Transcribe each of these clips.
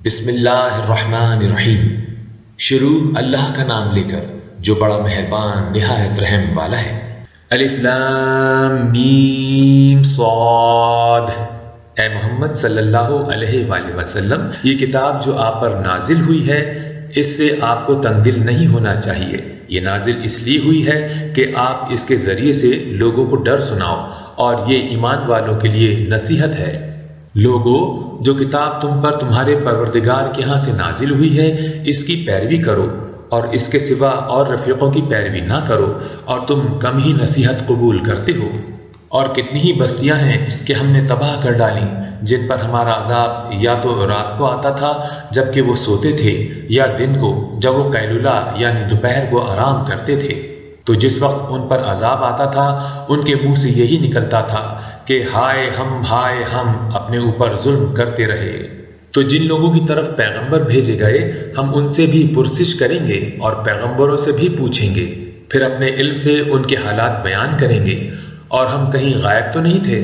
بسم اللہ الرحمن الرحیم۔ شروع اللہ کا نام لے کر جو بڑا مہربان نہایت رحم والا ہے۔ الف لام میم صاد۔ اے محمد صلی اللہ علیہ وآلہ وسلم، یہ کتاب جو آپ پر نازل ہوئی ہے اس سے آپ کو تنگ دل نہیں ہونا چاہیے۔ یہ نازل اس لیے ہوئی ہے کہ آپ اس کے ذریعے سے لوگوں کو ڈر سناؤ، اور یہ ایمان والوں کے لیے نصیحت ہے۔ لوگو، جو کتاب تم پر تمہارے پروردگار کے ہاں سے نازل ہوئی ہے اس کی پیروی کرو، اور اس کے سوا اور رفیقوں کی پیروی نہ کرو، اور تم کم ہی نصیحت قبول کرتے ہو۔ اور کتنی ہی بستیاں ہیں کہ ہم نے تباہ کر ڈالیں جن پر ہمارا عذاب یا تو رات کو آتا تھا جب کہ وہ سوتے تھے، یا دن کو جب وہ قیلولہ یعنی دوپہر کو آرام کرتے تھے۔ تو جس وقت ان پر عذاب آتا تھا ان کے منہ سے یہی نکلتا تھا کہ ہائے ہم اپنے اوپر ظلم کرتے رہے۔ تو جن لوگوں کی طرف پیغمبر بھیجے گئے ہم ان سے بھی پرسش کریں گے اور پیغمبروں سے بھی پوچھیں گے، پھر اپنے علم سے ان کے حالات بیان کریں گے، اور ہم کہیں غائب تو نہیں تھے۔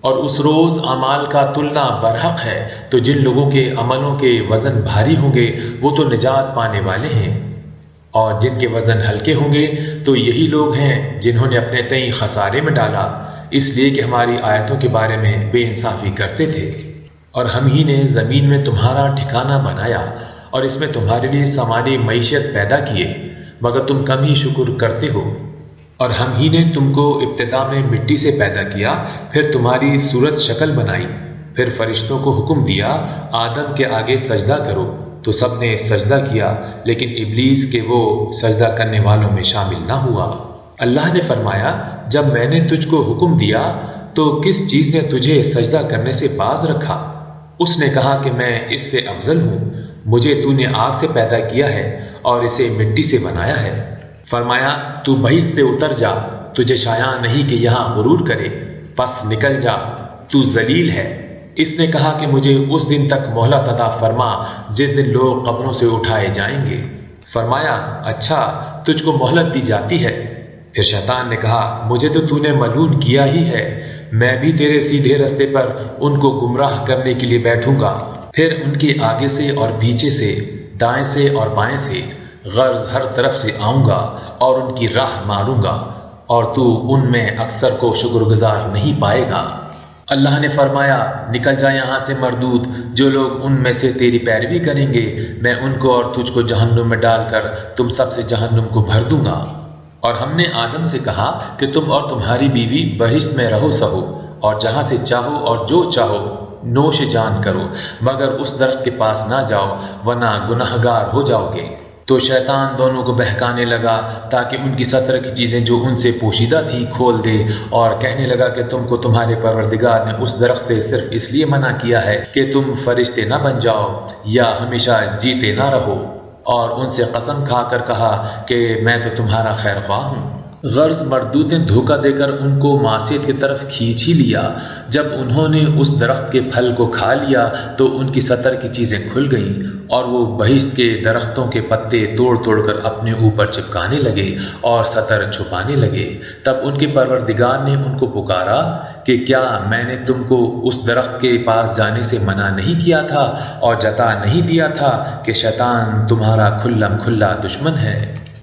اور اس روز اعمال کا تلنا برحق ہے، تو جن لوگوں کے عملوں کے وزن بھاری ہوں گے وہ تو نجات پانے والے ہیں، اور جن کے وزن ہلکے ہوں گے تو یہی لوگ ہیں جنہوں نے اپنے تئیں خسارے میں ڈالا، اس لیے کہ ہماری آیتوں کے بارے میں بے انصافی کرتے تھے۔ اور ہم ہی نے زمین میں تمہارا ٹھکانہ بنایا اور اس میں تمہارے لیے سامان معیشت پیدا کیے، مگر تم کم ہی شکر کرتے ہو۔ اور ہم ہی نے تم کو ابتدا میں مٹی سے پیدا کیا، پھر تمہاری صورت شکل بنائی، پھر فرشتوں کو حکم دیا آدم کے آگے سجدہ کرو، تو سب نے سجدہ کیا لیکن ابلیس کہ وہ سجدہ کرنے والوں میں شامل نہ ہوا۔ اللہ نے فرمایا، جب میں نے تجھ کو حکم دیا تو کس چیز نے تجھے سجدہ کرنے سے باز رکھا؟ اس نے کہا کہ میں اس سے افضل ہوں، مجھے تو نے آگ سے پیدا کیا ہے اور اسے مٹی سے بنایا ہے۔ فرمایا، تو بہشت سے اتر جا، تجھے شایع نہیں کہ یہاں غرور کرے، پس نکل جا، تو ذلیل ہے۔ اس نے کہا کہ مجھے اس دن تک مہلت عطا فرما جس دن لوگ قبروں سے اٹھائے جائیں گے۔ فرمایا، اچھا، تجھ کو مہلت دی جاتی ہے۔ پھر شیطان نے کہا، مجھے تو نے ملعون کیا ہی ہے، میں بھی تیرے سیدھے رستے پر ان کو گمراہ کرنے کے لیے بیٹھوں گا، پھر ان کے آگے سے اور پیچھے سے، دائیں سے اور بائیں سے، غرض ہر طرف سے آؤں گا اور ان کی راہ ماروں گا، اور تو ان میں اکثر کو شکر گزار نہیں پائے گا۔ اللہ نے فرمایا، نکل جا یہاں سے مردود، جو لوگ ان میں سے تیری پیروی کریں گے میں ان کو اور تجھ کو جہنم میں ڈال کر تم سب سے جہنم کو بھر دوں گا۔ اور ہم نے آدم سے کہا کہ تم اور تمہاری بیوی بہشت میں رہو سہو، اور جہاں سے چاہو اور جو چاہو نوش جان کرو، مگر اس درخت کے پاس نہ جاؤ ورنہ گناہگار ہو جاؤ گے۔ تو شیطان دونوں کو بہکانے لگا تاکہ ان کی ستر کی چیزیں جو ان سے پوشیدہ تھی کھول دے، اور کہنے لگا کہ تم کو تمہارے پروردگار نے اس درخت سے صرف اس لیے منع کیا ہے کہ تم فرشتے نہ بن جاؤ یا ہمیشہ جیتے نہ رہو، اور ان سے قسم کھا کر کہا کہ میں تو تمہارا خیر خواہ ہوں۔ غرض مردود نے دھوکہ دے کر ان کو معصیت کی طرف کھینچ ہی لیا۔ جب انہوں نے اس درخت کے پھل کو کھا لیا تو ان کی ستر کی چیزیں کھل گئیں، اور وہ بہشت کے درختوں کے پتے توڑ توڑ کر اپنے اوپر چپکانے لگے اور ستر چھپانے لگے۔ تب ان کے پروردگار نے ان کو پکارا کہ کیا میں نے تم کو اس درخت کے پاس جانے سے منع نہیں کیا تھا اور جتا نہیں دیا تھا کہ شیطان تمہارا کھلم کھلا دشمن ہے؟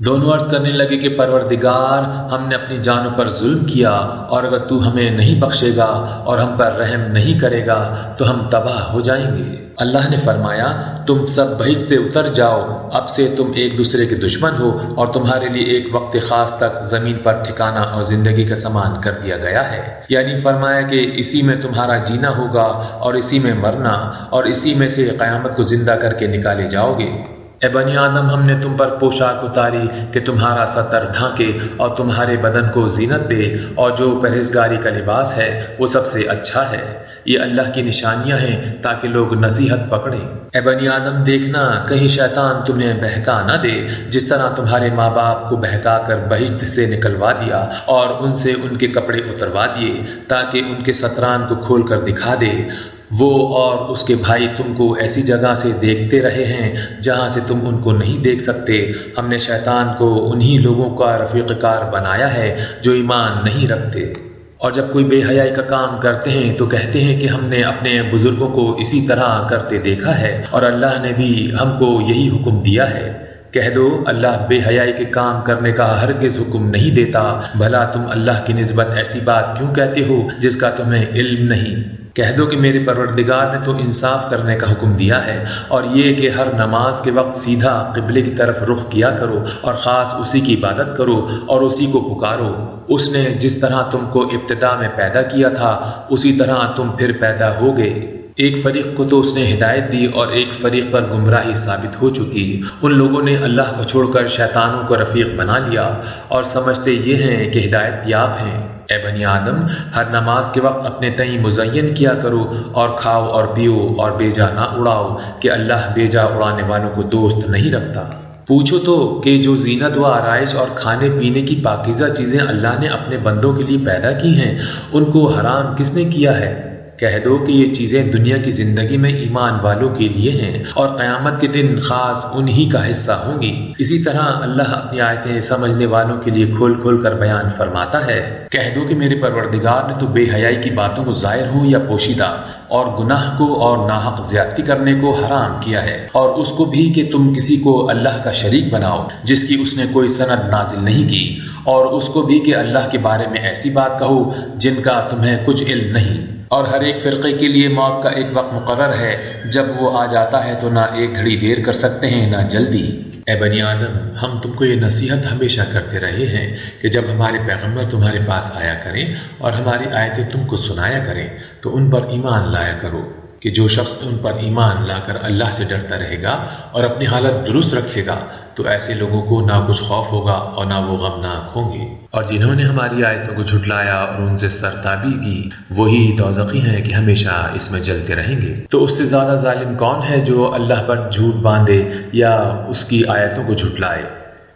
دونوں عرض کرنے لگے کہ پروردگار، ہم نے اپنی جانوں پر ظلم کیا، اور اگر تو ہمیں نہیں بخشے گا اور ہم پر رحم نہیں کرے گا تو ہم تباہ ہو جائیں گے۔ اللہ نے فرمایا، تم سب بہشت سے اتر جاؤ، اب سے تم ایک دوسرے کے دشمن ہو، اور تمہارے لیے ایک وقت خاص تک زمین پر ٹھکانہ اور زندگی کا سامان کر دیا گیا ہے، یعنی فرمایا کہ اسی میں تمہارا جینا ہوگا اور اسی میں مرنا، اور اسی میں سے قیامت کو زندہ کر کے نکالے جاؤ گے۔ اے بنی آدم، ہم نے تم پر پوشاک اتاری کہ تمہارا ستر ڈھانکے اور تمہارے بدن کو زینت دے، اور جو پرہیزگاری کا لباس ہے وہ سب سے اچھا ہے۔ یہ اللہ کی نشانیاں ہیں تاکہ لوگ نصیحت پکڑیں۔ اے بنی آدم، دیکھنا کہیں شیطان تمہیں بہکا نہ دے، جس طرح تمہارے ماں باپ کو بہکا کر بہشت سے نکلوا دیا اور ان سے ان کے کپڑے اتروا دیے تاکہ ان کے ستران کو کھول کر دکھا دے۔ وہ اور اس کے بھائی تم کو ایسی جگہ سے دیکھتے رہے ہیں جہاں سے تم ان کو نہیں دیکھ سکتے۔ ہم نے شیطان کو انہی لوگوں کا رفیق کار بنایا ہے جو ایمان نہیں رکھتے۔ اور جب کوئی بے حیائی کا کام کرتے ہیں تو کہتے ہیں کہ ہم نے اپنے بزرگوں کو اسی طرح کرتے دیکھا ہے اور اللہ نے بھی ہم کو یہی حکم دیا ہے۔ کہہ دو اللہ بے حیائی کے کام کرنے کا ہرگز حکم نہیں دیتا، بھلا تم اللہ کی نسبت ایسی بات کیوں کہتے ہو جس کا تمہیں علم نہیں؟ کہہ دو کہ میرے پروردگار نے تو انصاف کرنے کا حکم دیا ہے اور یہ کہ ہر نماز کے وقت سیدھا قبلے کی طرف رخ کیا کرو اور خاص اسی کی عبادت کرو اور اسی کو پکارو۔ اس نے جس طرح تم کو ابتدا میں پیدا کیا تھا اسی طرح تم پھر پیدا ہوگے۔ ایک فریق کو تو اس نے ہدایت دی اور ایک فریق پر گمراہی ثابت ہو چکی۔ ان لوگوں نے اللہ کو چھوڑ کر شیطانوں کو رفیق بنا لیا اور سمجھتے یہ ہیں کہ ہدایت یاب ہیں۔ اے بنی آدم، ہر نماز کے وقت اپنے تئیں مزین کیا کرو اور کھاؤ اور پیو اور بیجا نہ اڑاؤ کہ اللہ بیجا اڑانے والوں کو دوست نہیں رکھتا۔ پوچھو تو کہ جو زینت و آرائش اور کھانے پینے کی پاکیزہ چیزیں اللہ نے اپنے بندوں کے لیے پیدا کی ہیں ان کو حرام کس نے کیا ہے؟ کہہ دو کہ یہ چیزیں دنیا کی زندگی میں ایمان والوں کے لیے ہیں اور قیامت کے دن خاص انہی کا حصہ ہوں گی۔ اسی طرح اللہ اپنی آیتیں سمجھنے والوں کے لیے کھول کھول کر بیان فرماتا ہے۔ کہہ دو کہ میرے پروردگار نے تو بے حیائی کی باتوں کو ظاہر ہو یا پوشیدہ اور گناہ کو اور ناحق زیادتی کرنے کو حرام کیا ہے، اور اس کو بھی کہ تم کسی کو اللہ کا شریک بناؤ جس کی اس نے کوئی سند نازل نہیں کی، اور اس کو بھی کہ اللہ کے بارے میں ایسی بات کہو جن کا تمہیں کچھ علم نہیں۔ اور ہر ایک فرقے کے لیے موت کا ایک وقت مقرر ہے، جب وہ آ جاتا ہے تو نہ ایک گھڑی دیر کر سکتے ہیں نہ جلدی۔ اے بنی آدم، ہم تم کو یہ نصیحت ہمیشہ کرتے رہے ہیں کہ جب ہمارے پیغمبر تمہارے پاس آیا کریں اور ہماری آیتیں تم کو سنایا کریں تو ان پر ایمان لایا کرو، کہ جو شخص ان پر ایمان لا کر اللہ سے ڈرتا رہے گا اور اپنی حالت درست رکھے گا تو ایسے لوگوں کو نہ کچھ خوف ہوگا اور نہ وہ غمناک ہوں گے۔ اور جنہوں نے ہماری آیتوں کو جھٹلایا اور ان سے سرتابی کی وہی دوزخی ہیں کہ ہمیشہ اس میں جلتے رہیں گے۔ تو اس سے زیادہ ظالم کون ہے جو اللہ پر جھوٹ باندھے یا اس کی آیتوں کو جھٹلائے؟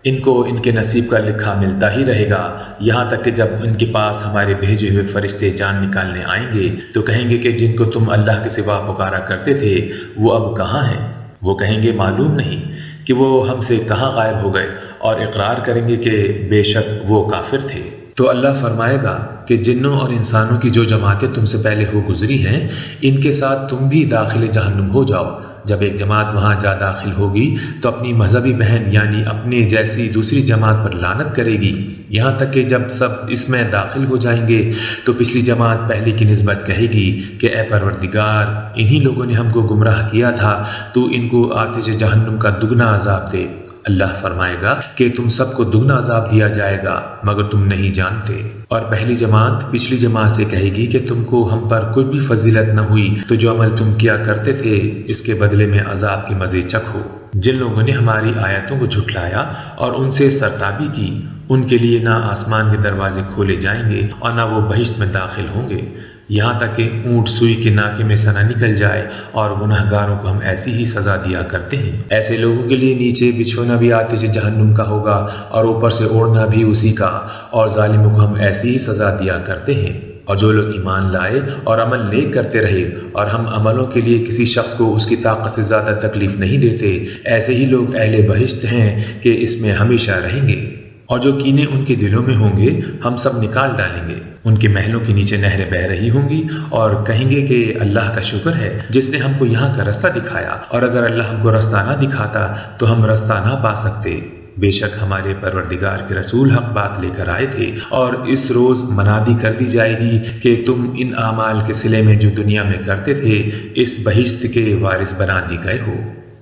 ان کو ان کے نصیب کا لکھا ملتا ہی رہے گا، یہاں تک کہ جب ان کے پاس ہمارے بھیجے ہوئے فرشتے جان نکالنے آئیں گے تو کہیں گے کہ جن کو تم اللہ کے سوا پکارا کرتے تھے وہ اب کہاں ہیں؟ وہ کہیں گے معلوم نہیں کہ وہ ہم سے کہاں غائب ہو گئے، اور اقرار کریں گے کہ بے شک وہ کافر تھے۔ تو اللہ فرمائے گا کہ جنوں اور انسانوں کی جو جماعتیں تم سے پہلے ہو گزری ہیں ان کے ساتھ تم بھی داخل جہنم ہو جاؤ۔ جب ایک جماعت وہاں جا داخل ہوگی تو اپنی مذہبی بہن یعنی اپنے جیسی دوسری جماعت پر لعنت کرے گی، یہاں تک کہ جب سب اس میں داخل ہو جائیں گے تو پچھلی جماعت پہلے کی نسبت کہے گی کہ اے پروردگار، انہی لوگوں نے ہم کو گمراہ کیا تھا، تو ان کو آتش جہنم کا دگنا عذاب دے۔ اللہ فرمائے گا کہ تم سب کو دگنا عذاب دیا جائے گا مگر تم نہیں جانتے۔ اور پہلی جماعت پچھلی جماعت سے کہے گی کہ تم کو ہم پر کچھ بھی فضیلت نہ ہوئی، تو جو عمل تم کیا کرتے تھے اس کے بدلے میں عذاب کے مزے چکھو۔ جن لوگوں نے ہماری آیتوں کو جھٹلایا اور ان سے سرتابی کی ان کے لیے نہ آسمان کے دروازے کھولے جائیں گے اور نہ وہ بہشت میں داخل ہوں گے، یہاں تک کہ اونٹ سوئی کے ناکے میں سے نہ نکل جائے، اور گناہ گاروں کو ہم ایسی ہی سزا دیا کرتے ہیں۔ ایسے لوگوں کے لیے نیچے بچھونا بھی آتش جہنم کا ہوگا اور اوپر سے اوڑھنا بھی اسی کا، اور ظالموں کو ہم ایسی ہی سزا دیا کرتے ہیں۔ اور جو لوگ ایمان لائے اور عمل نیک کرتے رہے اور ہم عملوں کے لیے کسی شخص کو اس کی طاقت سے زیادہ تکلیف نہیں دیتے، ایسے ہی لوگ اہل بہشت ہیں کہ اس میں ہمیشہ رہیں گے۔ اور جو کینے ان کے دلوں میں ہوں گے ہم سب نکال ڈالیں گے، ان کے محلوں کے نیچے نہریں بہہ رہی ہوں گی، اور کہیں گے کہ اللہ کا شکر ہے جس نے ہم کو یہاں کا رستہ دکھایا، اور اگر اللہ ہم کو رستہ نہ دکھاتا تو ہم رستہ نہ پا سکتے۔ بے شک ہمارے پروردگار کے رسول حق بات لے کر آئے تھے، اور اس روز منادی کر دی جائے گی کہ تم ان اعمال کے صلے میں جو دنیا میں کرتے تھے اس بہشت کے وارث بنا دی گئے ہو۔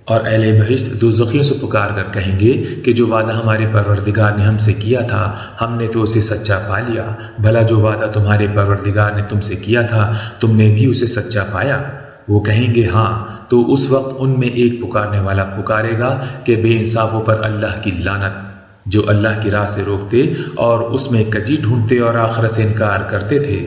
اور اہل بہشت دوزخیوں سے پکار کر کہیں گے کہ جو وعدہ ہمارے پروردگار نے ہم سے کیا تھا ہم نے تو اسے سچا پا لیا، بھلا جو وعدہ تمہارے پروردگار نے تم سے کیا تھا تم نے بھی اسے سچا پایا؟ وہ کہیں گے ہاں، تو اس وقت ان میں ایک پکارنے والا پکارے گا کہ بے انصافوں پر اللہ کی لعنت، جو اللہ کی راہ سے روکتے اور اس میں کجی ڈھونڈتے اور آخرت سے انکار کرتے تھے۔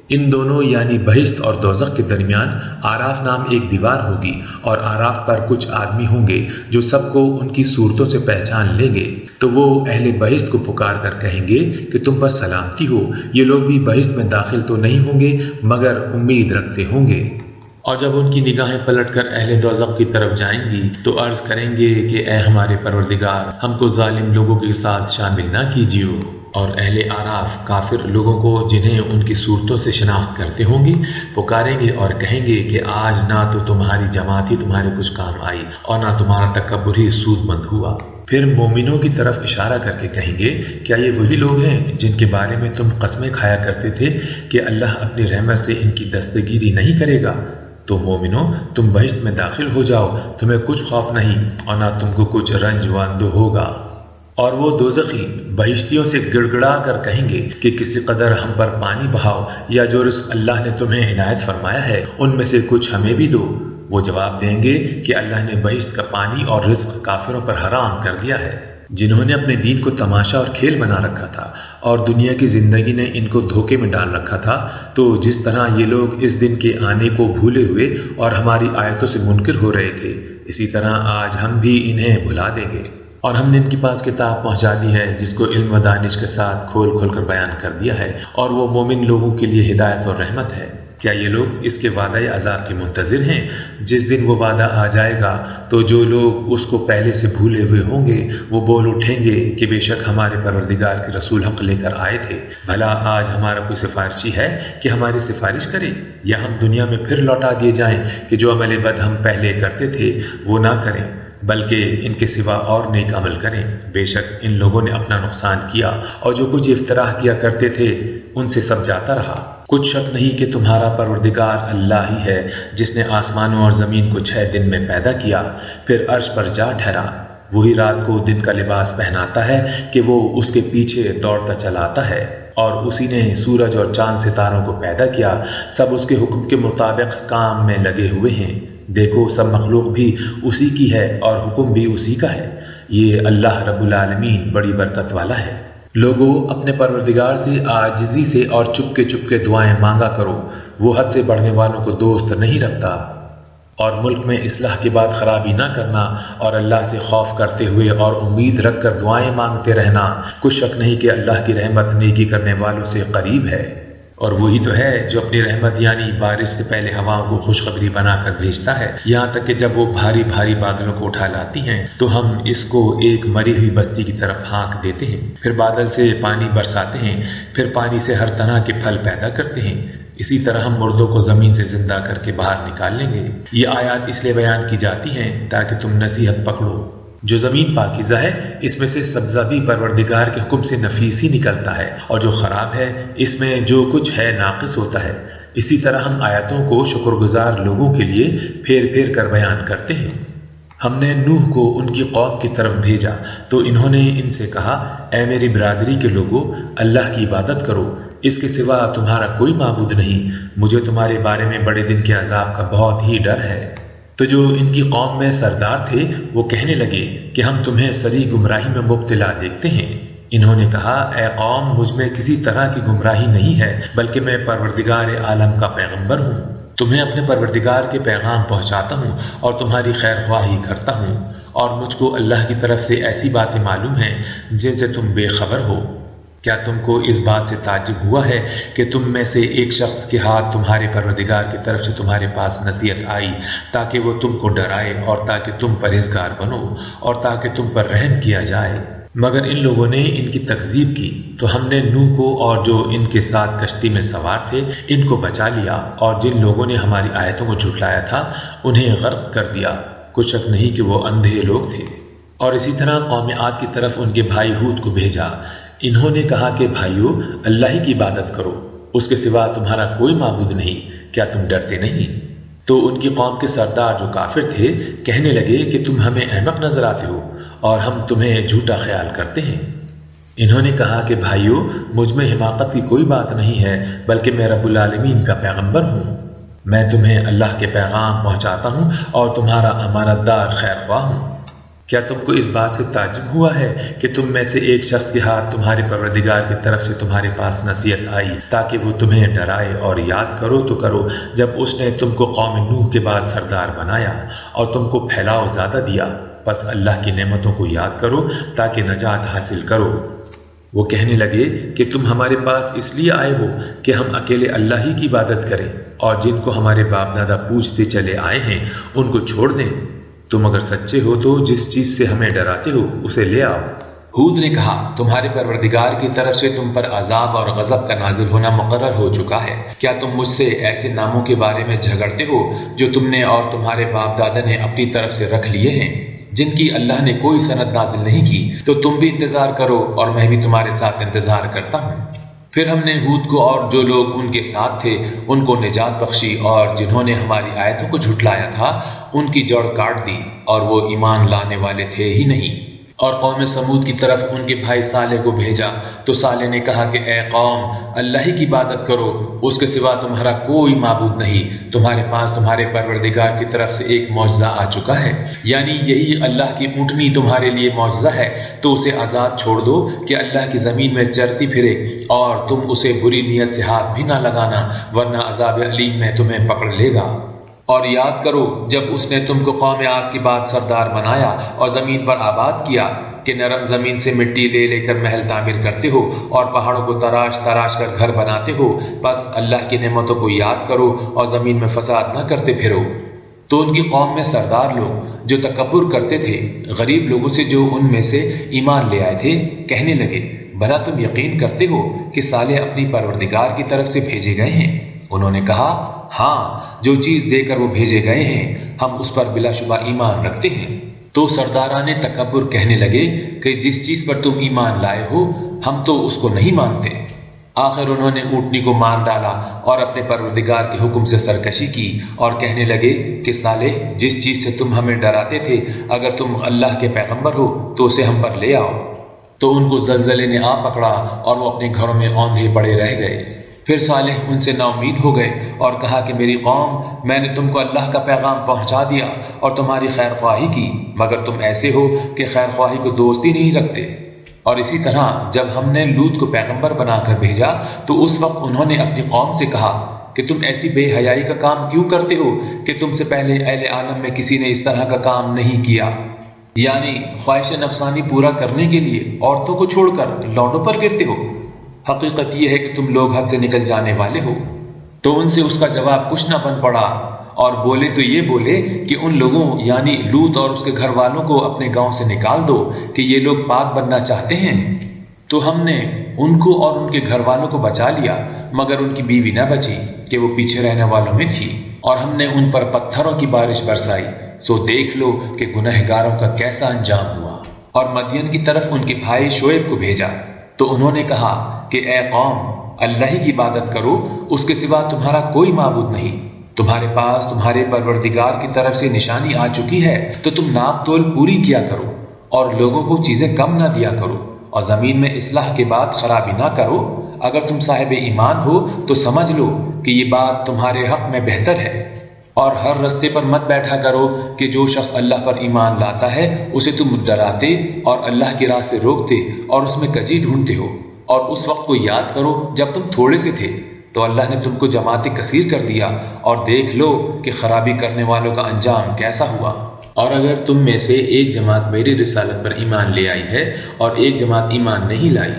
ان دونوں یعنی بہشت اور دوزخ کے درمیان آراف نام ایک دیوار ہوگی، اور آراف پر کچھ آدمی ہوں گے جو سب کو ان کی صورتوں سے پہچان لیں گے، تو وہ اہل بہشت کو پکار کر کہیں گے کہ تم پر سلامتی ہو، یہ لوگ بھی بہشت میں داخل تو نہیں ہوں گے مگر امید رکھتے ہوں گے۔ اور جب ان کی نگاہیں پلٹ کر اہل دوزخ کی طرف جائیں گی تو عرض کریں گے کہ اے ہمارے پروردگار، ہم کو ظالم لوگوں کے ساتھ شامل نہ کیجیے۔ اور اہل آراف کافر لوگوں کو جنہیں ان کی صورتوں سے شناخت کرتے ہوں گے پکاریں گے اور کہیں گے کہ آج نہ تو تمہاری جماعت ہی تمہارے کچھ کام آئی اور نہ تمہارا تکبر ہی سود مند ہوا۔ پھر مومنوں کی طرف اشارہ کر کے کہیں گے کیا یہ وہی لوگ ہیں جن کے بارے میں تم قسمیں کھایا کرتے تھے کہ اللہ اپنی رحمت سے ان کی دستگیری نہیں کرے گا؟ تو مومنوں تم بہشت میں داخل ہو جاؤ، تمہیں کچھ خوف نہیں اور نہ تم کو کچھ رنج و اندو ہوگا۔ اور وہ دوزخی بہشتیوں سے گڑ گڑا کر کہیں گے کہ کسی قدر ہم پر پانی بہاؤ یا جو رزق اللہ نے تمہیں عنایت فرمایا ہے ان میں سے کچھ ہمیں بھی دو۔ وہ جواب دیں گے کہ اللہ نے بہشت کا پانی اور رزق کافروں پر حرام کر دیا ہے، جنہوں نے اپنے دین کو تماشا اور کھیل بنا رکھا تھا اور دنیا کی زندگی نے ان کو دھوکے میں ڈال رکھا تھا۔ تو جس طرح یہ لوگ اس دن کے آنے کو بھولے ہوئے اور ہماری آیتوں سے منکر ہو رہے تھے، اسی طرح آج ہم بھی انہیں بھلا دیں گے۔ اور ہم نے ان کے پاس کتاب پہنچا دی ہے جس کو علم و دانش کے ساتھ کھول کھول کر بیان کر دیا ہے، اور وہ مومن لوگوں کے لیے ہدایت اور رحمت ہے۔ کیا یہ لوگ اس کے وعدہ عذاب کے منتظر ہیں؟ جس دن وہ وعدہ آ جائے گا تو جو لوگ اس کو پہلے سے بھولے ہوئے ہوں گے وہ بول اٹھیں گے کہ بے شک ہمارے پروردگار کے رسول حق لے کر آئے تھے، بھلا آج ہمارا کوئی سفارشی ہے کہ ہماری سفارش کرے، یا ہم دنیا میں پھر لوٹا دیے جائیں کہ جو عمل بد ہم پہلے کرتے تھے وہ نہ کریں بلکہ ان کے سوا اور نیک عمل کریں۔ بے شک ان لوگوں نے اپنا نقصان کیا اور جو کچھ افتراء کیا کرتے تھے ان سے سب جاتا رہا۔ کچھ شک نہیں کہ تمہارا پروردگار اللہ ہی ہے جس نے آسمانوں اور زمین کو 6 دن میں پیدا کیا، پھر عرش پر جا ٹھہرا۔ وہی رات کو دن کا لباس پہناتا ہے کہ وہ اس کے پیچھے دوڑتا چلاتا ہے، اور اسی نے سورج اور چاند ستاروں کو پیدا کیا، سب اس کے حکم کے مطابق کام میں لگے ہوئے ہیں۔ دیکھو سب مخلوق بھی اسی کی ہے اور حکم بھی اسی کا ہے۔ یہ اللہ رب العالمین بڑی برکت والا ہے۔ لوگوں اپنے پروردگار سے عاجزی سے اور چپ کے دعائیں مانگا کرو، وہ حد سے بڑھنے والوں کو دوست نہیں رکھتا۔ اور ملک میں اصلاح کے بعد خرابی نہ کرنا اور اللہ سے خوف کرتے ہوئے اور امید رکھ کر دعائیں مانگتے رہنا، کچھ شک نہیں کہ اللہ کی رحمت نیکی کرنے والوں سے قریب ہے۔ اور وہی تو ہے جو اپنی رحمت یعنی بارش سے پہلے ہواؤں کو خوشخبری بنا کر بھیجتا ہے، یہاں تک کہ جب وہ بھاری بھاری بادلوں کو اٹھا لاتی ہیں تو ہم اس کو ایک مری ہوئی بستی کی طرف ہانک دیتے ہیں، پھر بادل سے پانی برساتے ہیں، پھر پانی سے ہر طرح کے پھل پیدا کرتے ہیں۔ اسی طرح ہم مردوں کو زمین سے زندہ کر کے باہر نکال لیں گے۔ یہ آیات اس لیے بیان کی جاتی ہیں تاکہ تم نصیحت پکڑو۔ جو زمین پاکیزہ ہے اس میں سے سبزہ بھی پروردگار کے حکم سے نفیس ہی نکلتا ہے، اور جو خراب ہے اس میں جو کچھ ہے ناقص ہوتا ہے۔ اسی طرح ہم آیاتوں کو شکر گزار لوگوں کے لیے پھیر پھیر کر بیان کرتے ہیں۔ ہم نے نوح کو ان کی قوم کی طرف بھیجا تو انہوں نے ان سے کہا، اے میری برادری کے لوگوں، اللہ کی عبادت کرو، اس کے سوا تمہارا کوئی معبود نہیں، مجھے تمہارے بارے میں بڑے دن کے عذاب کا بہت ہی ڈر ہے۔ تو جو ان کی قوم میں سردار تھے وہ کہنے لگے کہ ہم تمہیں سری گمراہی میں مبتلا دیکھتے ہیں۔ انہوں نے کہا، اے قوم، مجھ میں کسی طرح کی گمراہی نہیں ہے، بلکہ میں پروردگار عالم کا پیغمبر ہوں، تمہیں اپنے پروردگار کے پیغام پہنچاتا ہوں اور تمہاری خیر خواہی کرتا ہوں، اور مجھ کو اللہ کی طرف سے ایسی باتیں معلوم ہیں جن سے تم بے خبر ہو۔ کیا تم کو اس بات سے تعجب ہوا ہے کہ تم میں سے ایک شخص کے ہاتھ تمہارے پروردگار کی طرف سے تمہارے پاس نصیحت آئی تاکہ وہ تم کو ڈرائے اور تاکہ تم پرہیزگار بنو اور تاکہ تم پر رحم کیا جائے؟ مگر ان لوگوں نے ان کی تکذیب کی تو ہم نے نوح کو اور جو ان کے ساتھ کشتی میں سوار تھے ان کو بچا لیا، اور جن لوگوں نے ہماری آیتوں کو جھٹلایا تھا انہیں غرق کر دیا۔ کچھ شک نہیں کہ وہ اندھے لوگ تھے۔ اور اسی طرح قوم عاد کی طرف ان کے بھائی ہود کو بھیجا۔ انہوں نے کہا کہ بھائیو، اللہ ہی کی عبادت کرو، اس کے سوا تمہارا کوئی معبود نہیں، کیا تم ڈرتے نہیں؟ تو ان کی قوم کے سردار جو کافر تھے کہنے لگے کہ تم ہمیں احمق نظر آتے ہو اور ہم تمہیں جھوٹا خیال کرتے ہیں۔ انہوں نے کہا کہ بھائیو، مجھ میں حماقت کی کوئی بات نہیں ہے، بلکہ میں رب العالمین کا پیغمبر ہوں۔ میں تمہیں اللہ کے پیغام پہنچاتا ہوں اور تمہارا امانت دار خیر خواہ ہوں۔ کیا تم کو اس بات سے تعجب ہوا ہے کہ تم میں سے ایک شخص کے ہاتھ تمہارے پروردگار کی طرف سے تمہارے پاس نصیحت آئی تاکہ وہ تمہیں ڈرائے؟ اور یاد کرو تو کرو جب اس نے تم کو قوم نوح کے بعد سردار بنایا اور تم کو پھیلاؤ زیادہ دیا، پس اللہ کی نعمتوں کو یاد کرو تاکہ نجات حاصل کرو۔ وہ کہنے لگے کہ تم ہمارے پاس اس لیے آئے ہو کہ ہم اکیلے اللہ ہی کی عبادت کریں، اور جن کو ہمارے باپ دادا پوجتے چلے آئے ہیں ان کو چھوڑ دیں۔ تم اگر سچے ہو تو جس چیز سے ہمیں ڈراتے ہو اسے لے آؤ۔ ہود نے کہا تمہارے پروردگار کی طرف سے تم پر عذاب اور غضب کا نازل ہونا مقرر ہو چکا ہے۔ کیا تم مجھ سے ایسے ناموں کے بارے میں جھگڑتے ہو جو تم نے اور تمہارے باپ دادا نے اپنی طرف سے رکھ لیے ہیں، جن کی اللہ نے کوئی سند نازل نہیں کی؟ تو تم بھی انتظار کرو اور میں بھی تمہارے ساتھ انتظار کرتا ہوں۔ پھر ہم نے ہود کو اور جو لوگ ان کے ساتھ تھے ان کو نجات بخشی، اور جنہوں نے ہماری آیتوں کو جھٹلایا تھا ان کی جڑ کاٹ دی اور وہ ایمان لانے والے تھے ہی نہیں۔ اور قوم سمود کی طرف ان کے بھائی صالح کو بھیجا تو صالح نے کہا کہ اے قوم، اللہ ہی کی عبادت کرو، اس کے سوا تمہارا کوئی معبود نہیں، تمہارے پاس تمہارے پروردگار کی طرف سے ایک معجزہ آ چکا ہے، یعنی یہی اللہ کی اونٹنی تمہارے لیے معجزہ ہے، تو اسے آزاد چھوڑ دو کہ اللہ کی زمین میں چرتی پھرے، اور تم اسے بری نیت سے ہاتھ بھی نہ لگانا ورنہ عذاب علیم میں تمہیں پکڑ لے گا۔ اور یاد کرو جب اس نے تم کو قوم عاد کے بعد سردار بنایا اور زمین پر آباد کیا کہ نرم زمین سے مٹی لے لے کر محل تعمیر کرتے ہو اور پہاڑوں کو تراش تراش کر گھر بناتے ہو، بس اللہ کی نعمتوں کو یاد کرو اور زمین میں فساد نہ کرتے پھرو۔ تو ان کی قوم میں سردار لوگ جو تکبر کرتے تھے غریب لوگوں سے جو ان میں سے ایمان لے آئے تھے کہنے لگے، بھلا تم یقین کرتے ہو کہ صالح اپنی پروردگار کی طرف سے بھیجے گئے ہیں؟ انہوں نے کہا ہاں، جو چیز دے کر وہ بھیجے گئے ہیں ہم اس پر بلا شبہ ایمان رکھتے ہیں۔ تو سرداران تکبر کہنے لگے کہ جس چیز پر تم ایمان لائے ہو ہم تو اس کو نہیں مانتے۔ آخر انہوں نے اونٹنی کو مار ڈالا اور اپنے پروردگار کے حکم سے سرکشی کی اور کہنے لگے کہ صالح، جس چیز سے تم ہمیں ڈراتے تھے اگر تم اللہ کے پیغمبر ہو تو اسے ہم پر لے آؤ۔ تو ان کو زلزلے نے آ پکڑا اور وہ اپنے گھروں میں اوندھے پڑے رہ گئے۔ پھر صالح ان سے نا امید ہو گئے اور کہا کہ میری قوم، میں نے تم کو اللہ کا پیغام پہنچا دیا اور تمہاری خیر خواہی کی، مگر تم ایسے ہو کہ خیر خواہی کو دوستی نہیں رکھتے۔ اور اسی طرح جب ہم نے لوط کو پیغمبر بنا کر بھیجا تو اس وقت انہوں نے اپنی قوم سے کہا کہ تم ایسی بے حیائی کا کام کیوں کرتے ہو کہ تم سے پہلے اہل عالم میں کسی نے اس طرح کا کام نہیں کیا، یعنی خواہش نفسانی پورا کرنے کے لیے عورتوں کو چھوڑ کر لوٹوں پر گرتے ہو۔ حقیقت یہ ہے کہ تم لوگ حد سے نکل جانے والے ہو۔ تو ان سے اس کا جواب کچھ نہ بن پڑا، اور بولے تو یہ بولے کہ ان لوگوں یعنی لوط اور اس کے گھر والوں کو اپنے گاؤں سے نکال دو کہ یہ لوگ پاک بننا چاہتے ہیں۔ تو ہم نے ان کو اور ان کے گھر والوں کو بچا لیا، مگر ان کی بیوی نہ بچی کہ وہ پیچھے رہنے والوں میں تھی، اور ہم نے ان پر پتھروں کی بارش برسائی، سو دیکھ لو کہ گنہگاروں کا کیسا انجام ہوا۔ اور مدین کی طرف ان کے بھائی شعیب کو بھیجا تو انہوں نے کہا کہ اے قوم، اللہ ہی کی عبادت کرو، اس کے سوا تمہارا کوئی معبود نہیں، تمہارے پاس تمہارے پروردگار کی طرف سے نشانی آ چکی ہے، تو تم ناپ تول پوری کیا کرو اور لوگوں کو چیزیں کم نہ دیا کرو، اور زمین میں اصلاح کے بعد خرابی نہ کرو۔ اگر تم صاحب ایمان ہو تو سمجھ لو کہ یہ بات تمہارے حق میں بہتر ہے، اور ہر رستے پر مت بیٹھا کرو کہ جو شخص اللہ پر ایمان لاتا ہے اسے تم ڈراتے اور اللہ کی راہ سے روکتے اور اس میں کجی ڈھونڈتے ہو۔ اور اس وقت کو یاد کرو جب تم تھوڑے سے تھے تو اللہ نے تم کو جماعت کثیر کر دیا، اور دیکھ لو کہ خرابی کرنے والوں کا انجام کیسا ہوا۔ اور اگر تم میں سے ایک جماعت میری رسالت پر ایمان لے آئی ہے اور ایک جماعت ایمان نہیں لائی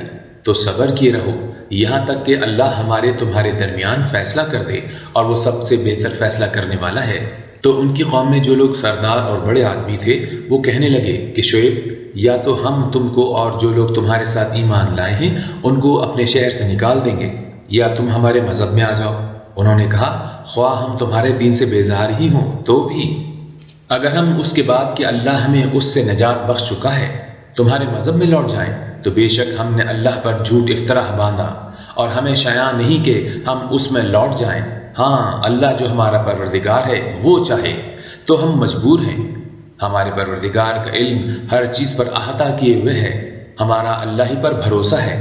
تو صبر کیے رہو یہاں تک کہ اللہ ہمارے تمہارے درمیان فیصلہ کر دے، اور وہ سب سے بہتر فیصلہ کرنے والا ہے۔ تو ان کی قوم میں جو لوگ سردار اور بڑے آدمی تھے وہ کہنے لگے کہ شعیب، یا تو ہم تم کو اور جو لوگ تمہارے ساتھ ایمان لائے ہیں ان کو اپنے شہر سے نکال دیں گے، یا تم ہمارے مذہب میں آ جاؤ۔ انہوں نے کہا خواہ ہم تمہارے دین سے بیزار ہی ہوں تو بھی، اگر ہم اس کے بعد کہ اللہ ہمیں اس سے نجات بخش چکا ہے تمہارے مذہب میں لوٹ جائیں تو بے شک ہم نے اللہ پر جھوٹ افطرا باندھا، اور ہمیں شایع نہیں کہ ہم اس میں لوٹ جائیں۔ ہاں، اللہ جو ہمارا پروردگار ہے وہ چاہے تو ہم مجبور ہیں۔ ہمارے پروردگار کا علم ہر چیز پر احاطہ کیے ہوئے ہے، ہمارا اللہ ہی پر بھروسہ ہے۔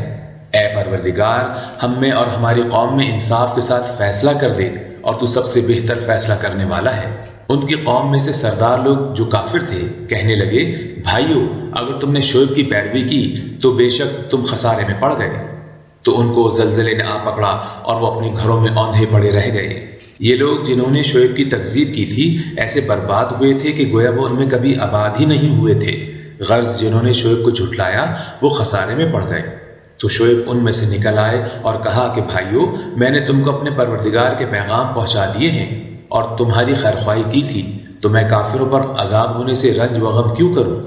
اے پروردگار، ہم میں اور ہماری قوم میں انصاف کے ساتھ فیصلہ کر دے، اور تو سب سے بہتر فیصلہ کرنے والا ہے۔ ان کی قوم میں سے سردار لوگ جو کافر تھے کہنے لگے، بھائیو، اگر تم نے شعیب کی پیروی کی تو بے شک تم خسارے میں پڑ گئے۔ تو ان کو زلزلے نے آ پکڑا اور وہ اپنے گھروں میں اوندھے پڑے رہ گئے۔ یہ لوگ جنہوں نے شعیب کی تکذیب کی تھی ایسے برباد ہوئے تھے کہ گویا وہ ان میں کبھی آباد ہی نہیں ہوئے تھے، غرض جنہوں نے شعیب کو جھٹلایا وہ خسارے میں پڑ گئے۔ تو شعیب ان میں سے نکل آئے اور کہا کہ بھائیو، میں نے تم کو اپنے پروردگار کے پیغام پہنچا دیے ہیں اور تمہاری خیرخواہی کی تھی، تو میں کافروں پر عذاب ہونے سے رنج و غم کیوں کروں؟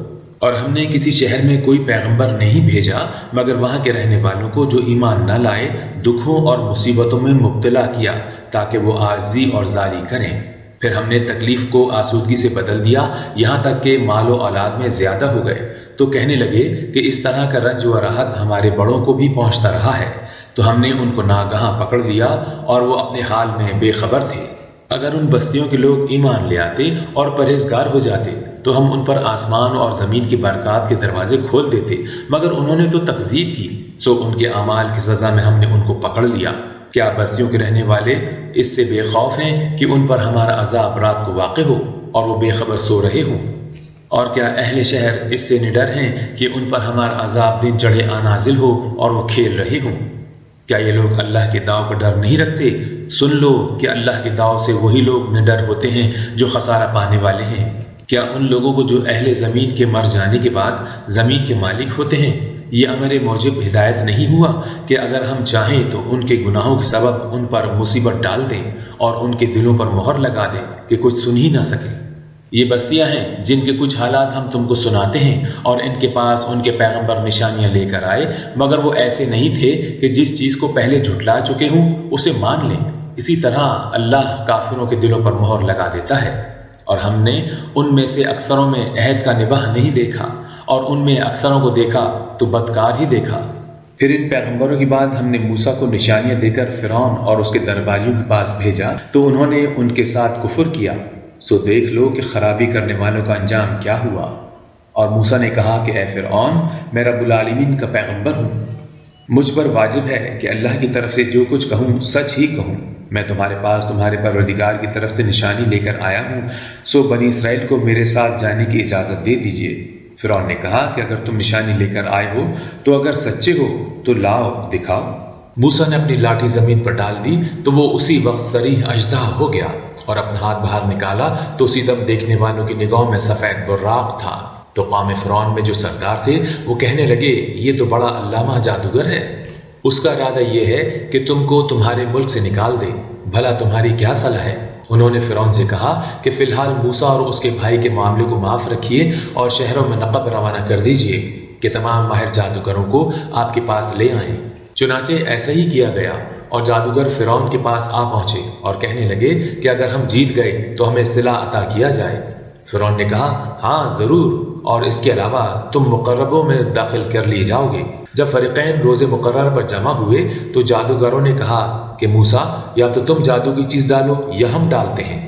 اور ہم نے کسی شہر میں کوئی پیغمبر نہیں بھیجا مگر وہاں کے رہنے والوں کو جو ایمان نہ لائے دکھوں اور مصیبتوں میں مبتلا کیا تاکہ وہ عاجزی اور زاری کریں۔ پھر ہم نے تکلیف کو آسودگی سے بدل دیا یہاں تک کہ مال و اولاد میں زیادہ ہو گئے، تو کہنے لگے کہ اس طرح کا رنج و راحت ہمارے بڑوں کو بھی پہنچتا رہا ہے، تو ہم نے ان کو ناگہاں پکڑ لیا اور وہ اپنے حال میں بے خبر تھے۔ اگر ان بستیوں کے لوگ ایمان لے آتے اور پرہیزگار ہو جاتے تو ہم ان پر آسمان اور زمین کی برکات کے دروازے کھول دیتے، مگر انہوں نے تو تکذیب کی، سو ان کے اعمال کی سزا میں ہم نے ان کو پکڑ لیا۔ کیا بستیوں کے رہنے والے اس سے بے خوف ہیں کہ ان پر ہمارا عذاب رات کو واقع ہو اور وہ بے خبر سو رہے ہوں؟ اور کیا اہل شہر اس سے نڈر ہیں کہ ان پر ہمارا عذاب دن چڑھے نازل ہو اور وہ کھیل رہے ہوں؟ کیا یہ لوگ اللہ کے داؤ کا ڈر نہیں رکھتے؟ سن لو کہ اللہ کے داؤ سے وہی لوگ نڈر ہوتے ہیں جو خسارہ پانے والے ہیں۔ کیا ان لوگوں کو جو اہل زمین کے مر جانے کے بعد زمین کے مالک ہوتے ہیں یہ امر موجب ہدایت نہیں ہوا کہ اگر ہم چاہیں تو ان کے گناہوں کے سبب ان پر مصیبت ڈال دیں اور ان کے دلوں پر مہر لگا دیں کہ کچھ سن ہی نہ سکیں؟ یہ بستیاں ہیں جن کے کچھ حالات ہم تم کو سناتے ہیں، اور ان کے پاس ان کے پیغمبر نشانیاں لے کر آئے مگر وہ ایسے نہیں تھے کہ جس چیز کو پہلے جھٹلا چکے ہوں اسے مان لیں۔ اسی طرح اللہ کافروں کے دلوں پر مہر لگا دیتا ہے۔ اور ہم نے ان میں سے اکثروں میں عہد کا نباہ نہیں دیکھا اور ان میں اکثروں کو دیکھا تو بدکار ہی دیکھا۔ پھر ان پیغمبروں کے بعد ہم نے موسیٰ کو نشانیاں دے کر فرعون اور اس کے درباریوں کے پاس بھیجا تو انہوں نے ان کے ساتھ کفر کیا، سو دیکھ لو کہ خرابی کرنے والوں کا انجام کیا ہوا۔ اور موسیٰ نے کہا کہ اے فرعون، میں رب العالمین کا پیغمبر ہوں، مجھ پر واجب ہے کہ اللہ کی طرف سے جو کچھ کہوں سچ ہی کہوں۔ میں تمہارے پاس تمہارے پروردگار کی طرف سے نشانی لے کر آیا ہوں، سو بنی اسرائیل کو میرے ساتھ جانے کی اجازت دے دیجیے۔ فرعون نے کہا کہ اگر تم نشانی لے کر آئے ہو تو اگر سچے ہو تو لاؤ دکھاؤ۔ موسیٰ نے اپنی لاٹھی زمین پر ڈال دی تو وہ اسی وقت صریح اژدہا ہو گیا، اور اپنا ہاتھ باہر نکالا تو اسی دم دیکھنے والوں کی نگاہوں میں سفید براق تھا۔ تو قوم فرعون میں جو سردار تھے وہ کہنے لگے یہ تو بڑا علامہ جادوگر ہے، اس کا ارادہ یہ ہے کہ تم کو تمہارے ملک سے نکال دے، بھلا تمہاری کیا صلاح ہے؟ انہوں نے فرعون سے کہا کہ فی الحال موسیٰ اور اس کے بھائی کے معاملے کو معاف رکھیے اور شہروں میں نقب روانہ کر دیجیے کہ تمام ماہر جادوگروں کو آپ کے پاس لے آئیں۔ چنانچہ ایسا ہی کیا گیا، اور جادوگر فرعون کے پاس آ پہنچے اور کہنے لگے کہ اگر ہم جیت گئے تو ہمیں صلہ عطا کیا جائے۔ فرعون نے کہا ہاں ضرور، اور اس کے علاوہ تم مقربوں میں داخل کر لیے جاؤ گے۔ جب فریقین روز مقرر پر جمع ہوئے تو جادوگروں نے کہا کہ موسیٰ یا تو تم جادو کی چیز ڈالو یا ہم ڈالتے ہیں۔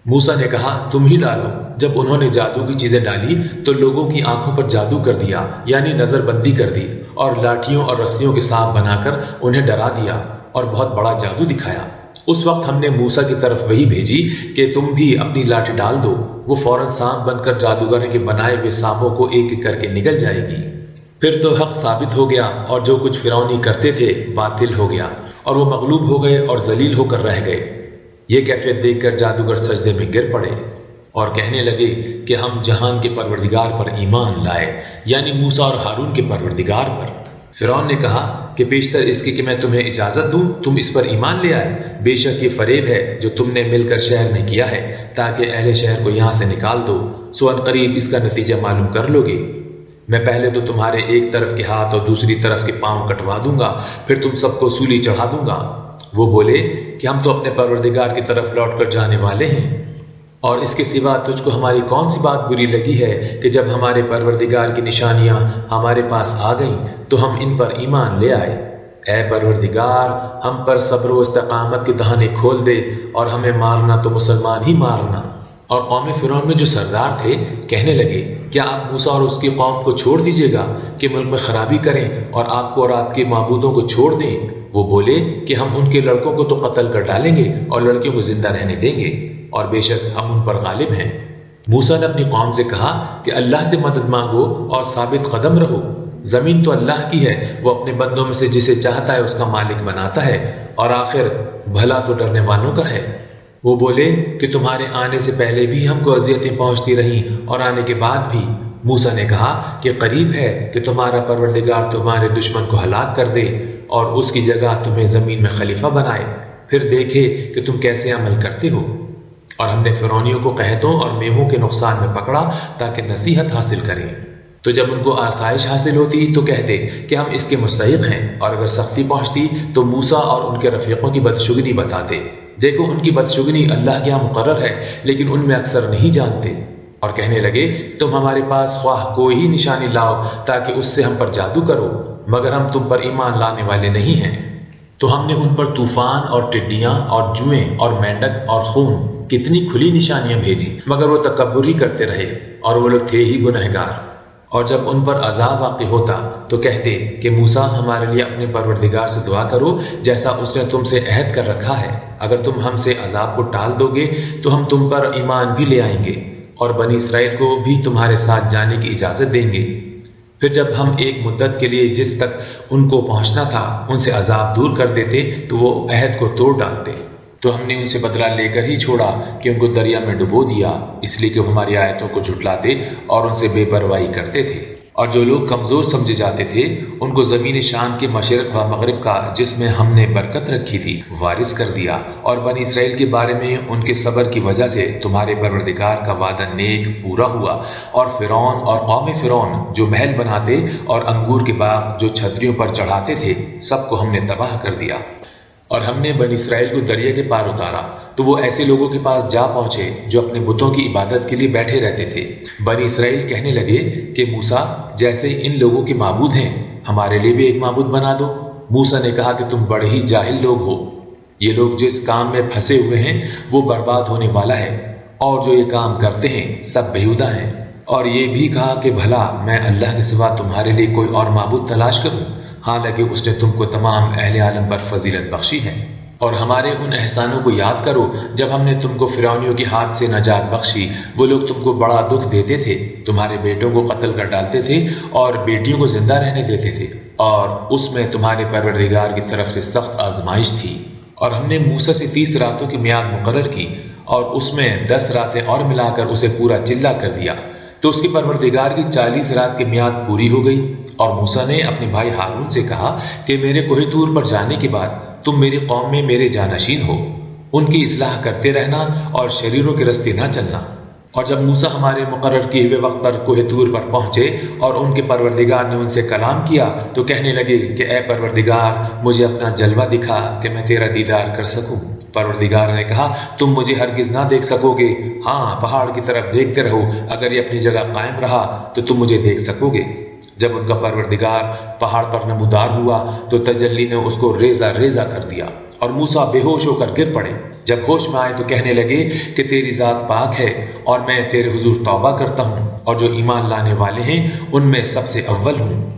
موسیٰ نے کہا تم ہی ڈالو۔ جب انہوں نے جادو کی چیزیں ڈالی تو لوگوں کی آنکھوں پر جادو کر دیا، یعنی نظر بندی کر دی، اور لاٹھیوں اور رسیوں کے سانپ بنا کر انہیں ڈرا دیا اور بہت بڑا جادو دکھایا۔ اس وقت ہم نے موسیٰ کی طرف وہی بھیجی کہ تم بھی اپنی لاٹھی ڈال دو، وہ فوراً سانپ بن کر جادوگر کے بنائے ہوئے سانپوں کو ایک ایک کر کے نگل جائے گی۔ پھر تو حق ثابت ہو گیا اور جو کچھ فرعونی کرتے تھے باطل ہو گیا، اور وہ مغلوب ہو گئے اور ذلیل ہو کر رہ گئے۔ یہ کیفیت دیکھ کر جادوگر سجدے میں گر پڑے اور کہنے لگے کہ ہم جہان کے پروردگار پر ایمان لائے، یعنی موسیٰ اور ہارون کے پروردگار پر۔ فرعون نے کہا کہ بیشتر اس کی کہ میں تمہیں اجازت دوں تم اس پر ایمان لے آئے، بے شک یہ فریب ہے جو تم نے مل کر شہر میں کیا ہے تاکہ اہل شہر کو یہاں سے نکال دو، سو ان قریب اس کا نتیجہ معلوم کر لو گے۔ میں پہلے تو تمہارے ایک طرف کے ہاتھ اور دوسری طرف کے پاؤں کٹوا دوں گا، پھر تم سب کو سولی چڑھا دوں گا۔ وہ بولے کہ ہم تو اپنے پروردگار کی طرف لوٹ کر جانے والے ہیں، اور اس کے سوا تجھ کو ہماری کون سی بات بری لگی ہے کہ جب ہمارے پروردگار کی نشانیاں ہمارے پاس آ گئیں تو ہم ان پر ایمان لے آئے۔ اے پروردگار، ہم پر صبر و استقامت کے دہانے کھول دے اور ہمیں مارنا تو مسلمان ہی مارنا۔ اور قوم فرعون میں جو سردار تھے کہنے لگے کیا آپ موسیٰ اور اس کی قوم کو چھوڑ دیجیے گا کہ ملک میں خرابی کریں اور آپ کو اور آپ کے معبودوں کو چھوڑ دیں؟ وہ بولے کہ ہم ان کے لڑکوں کو تو قتل کر ڈالیں گے اور لڑکیوں کو زندہ رہنے دیں گے، اور بے شک ہم ان پر غالب ہیں۔ موسیٰ نے اپنی قوم سے کہا کہ اللہ سے مدد مانگو اور ثابت قدم رہو، زمین تو اللہ کی ہے، وہ اپنے بندوں میں سے جسے چاہتا ہے اس کا مالک بناتا ہے، اور آخر بھلا تو ڈرنے والوں کا ہے۔ وہ بولے کہ تمہارے آنے سے پہلے بھی ہم کو اذیتیں پہنچتی رہیں اور آنے کے بعد بھی۔ موسیٰ نے کہا کہ قریب ہے کہ تمہارا پروردگار تمہارے دشمن کو ہلاک کر دے اور اس کی جگہ تمہیں زمین میں خلیفہ بنائے، پھر دیکھے کہ تم کیسے عمل کرتے ہو۔ اور ہم نے فرعونیوں کو قحطوں اور میووں کے نقصان میں پکڑا تاکہ نصیحت حاصل کریں۔ تو جب ان کو آسائش حاصل ہوتی تو کہتے کہ ہم اس کے مستحق ہیں، اور اگر سختی پہنچتی تو موسیٰ اور ان کے رفیقوں کی بدشگنی بتاتے۔ دیکھو ان کی بدشگنی اللہ کے ہاں مقرر ہے، لیکن ان میں اکثر نہیں جانتے۔ اور کہنے لگے تم ہمارے پاس خواہ کوئی ہی نشانی لاؤ تاکہ اس سے ہم پر جادو کرو، مگر ہم تم پر ایمان لانے والے نہیں ہیں۔ تو ہم نے ان پر طوفان اور ٹڈیاں اور جوئیں اور مینڈک اور خون کتنی کھلی نشانیاں بھیجی، مگر وہ تکبر ہی کرتے رہے، اور وہ لوگ تھے ہی گنہگار۔ اور جب ان پر عذاب واقع ہوتا تو کہتے کہ موسیٰ ہمارے لیے اپنے پروردگار سے دعا کرو جیسا اس نے تم سے عہد کر رکھا ہے، اگر تم ہم سے عذاب کو ٹال دو گے تو ہم تم پر ایمان بھی لے آئیں گے اور بنی اسرائیل کو بھی تمہارے ساتھ جانے کی اجازت دیں گے۔ پھر جب ہم ایک مدت کے لیے جس تک ان کو پہنچنا تھا ان سے عذاب دور کر دیتے تو وہ عہد کو توڑ ڈالتے، تو ہم نے ان سے بدلہ لے کر ہی چھوڑا کہ ان کو دریا میں ڈبو دیا، اس لیے کہ وہ ہماری آیتوں کو جھٹلاتے اور ان سے بے پرواہی کرتے تھے۔ اور جو لوگ کمزور سمجھے جاتے تھے ان کو زمین شام کے مشرق و مغرب کا جس میں ہم نے برکت رکھی تھی وارث کر دیا، اور بنی اسرائیل کے بارے میں ان کے صبر کی وجہ سے تمہارے پروردگار کا وعدہ نیک پورا ہوا، اور فرعون اور قوم فرعون جو محل بناتے اور انگور کے باغ جو چھتریوں پر چڑھاتے تھے سب کو ہم نے تباہ کر دیا۔ اور ہم نے بنی اسرائیل کو دریا کے پار اتارا تو وہ ایسے لوگوں کے پاس جا پہنچے جو اپنے بتوں کی عبادت کے لیے بیٹھے رہتے تھے۔ بنی اسرائیل کہنے لگے کہ موسیٰ جیسے ان لوگوں کے معبود ہیں ہمارے لیے بھی ایک معبود بنا دو۔ موسیٰ نے کہا کہ تم بڑے ہی جاہل لوگ ہو، یہ لوگ جس کام میں پھنسے ہوئے ہیں وہ برباد ہونے والا ہے، اور جو یہ کام کرتے ہیں سب بیہودہ ہیں۔ اور یہ بھی کہا کہ بھلا میں اللہ کے سوا تمہارے لیے کوئی اور معبود تلاش کروں، حالانکہ اس نے تم کو تمام اہل عالم پر فضیلت بخشی ہے۔ اور ہمارے ان احسانوں کو یاد کرو جب ہم نے تم کو فرعونیوں کے ہاتھ سے نجات بخشی، وہ لوگ تم کو بڑا دکھ دیتے تھے، تمہارے بیٹوں کو قتل کر ڈالتے تھے اور بیٹیوں کو زندہ رہنے دیتے تھے، اور اس میں تمہارے پروردگار کی طرف سے سخت آزمائش تھی۔ اور ہم نے موسیٰ سے 30 راتوں کی میعاد مقرر کی اور اس میں 10 راتیں اور ملا کر اسے پورا چلہ کر دیا، تو اس کے پروردگار کی 40 رات کی میعاد پوری ہو گئی۔ اور موسیٰ نے اپنے بھائی ہارون سے کہا کہ میرے کوہ طور پر جانے کے بعد تم میری قوم میں میرے جانشین ہو، ان کی اصلاح کرتے رہنا اور شریروں کے رستے نہ چلنا۔ اور جب موسیٰ ہمارے مقرر کیے ہوئے وقت پر کوہ طور پر پہنچے اور ان کے پروردگار نے ان سے کلام کیا تو کہنے لگے کہ اے پروردگار مجھے اپنا جلوہ دکھا کہ میں تیرا دیدار کر سکوں۔ پروردگار نے کہا تم مجھے ہرگز نہ دیکھ سکو گے، ہاں پہاڑ کی طرف دیکھتے رہو، اگر یہ اپنی جگہ قائم رہا تو تم مجھے دیکھ سکو گے۔ جب ان کا پروردگار پہاڑ پر نمودار ہوا تو تجلی نے اس کو ریزہ ریزہ کر دیا اور موسیٰ بے ہوش ہو کر گر پڑے۔ جب ہوش میں آئے تو کہنے لگے کہ تیری ذات پاک ہے اور میں تیرے حضور توبہ کرتا ہوں، اور جو ایمان لانے والے ہیں ان میں سب سے اول ہوں۔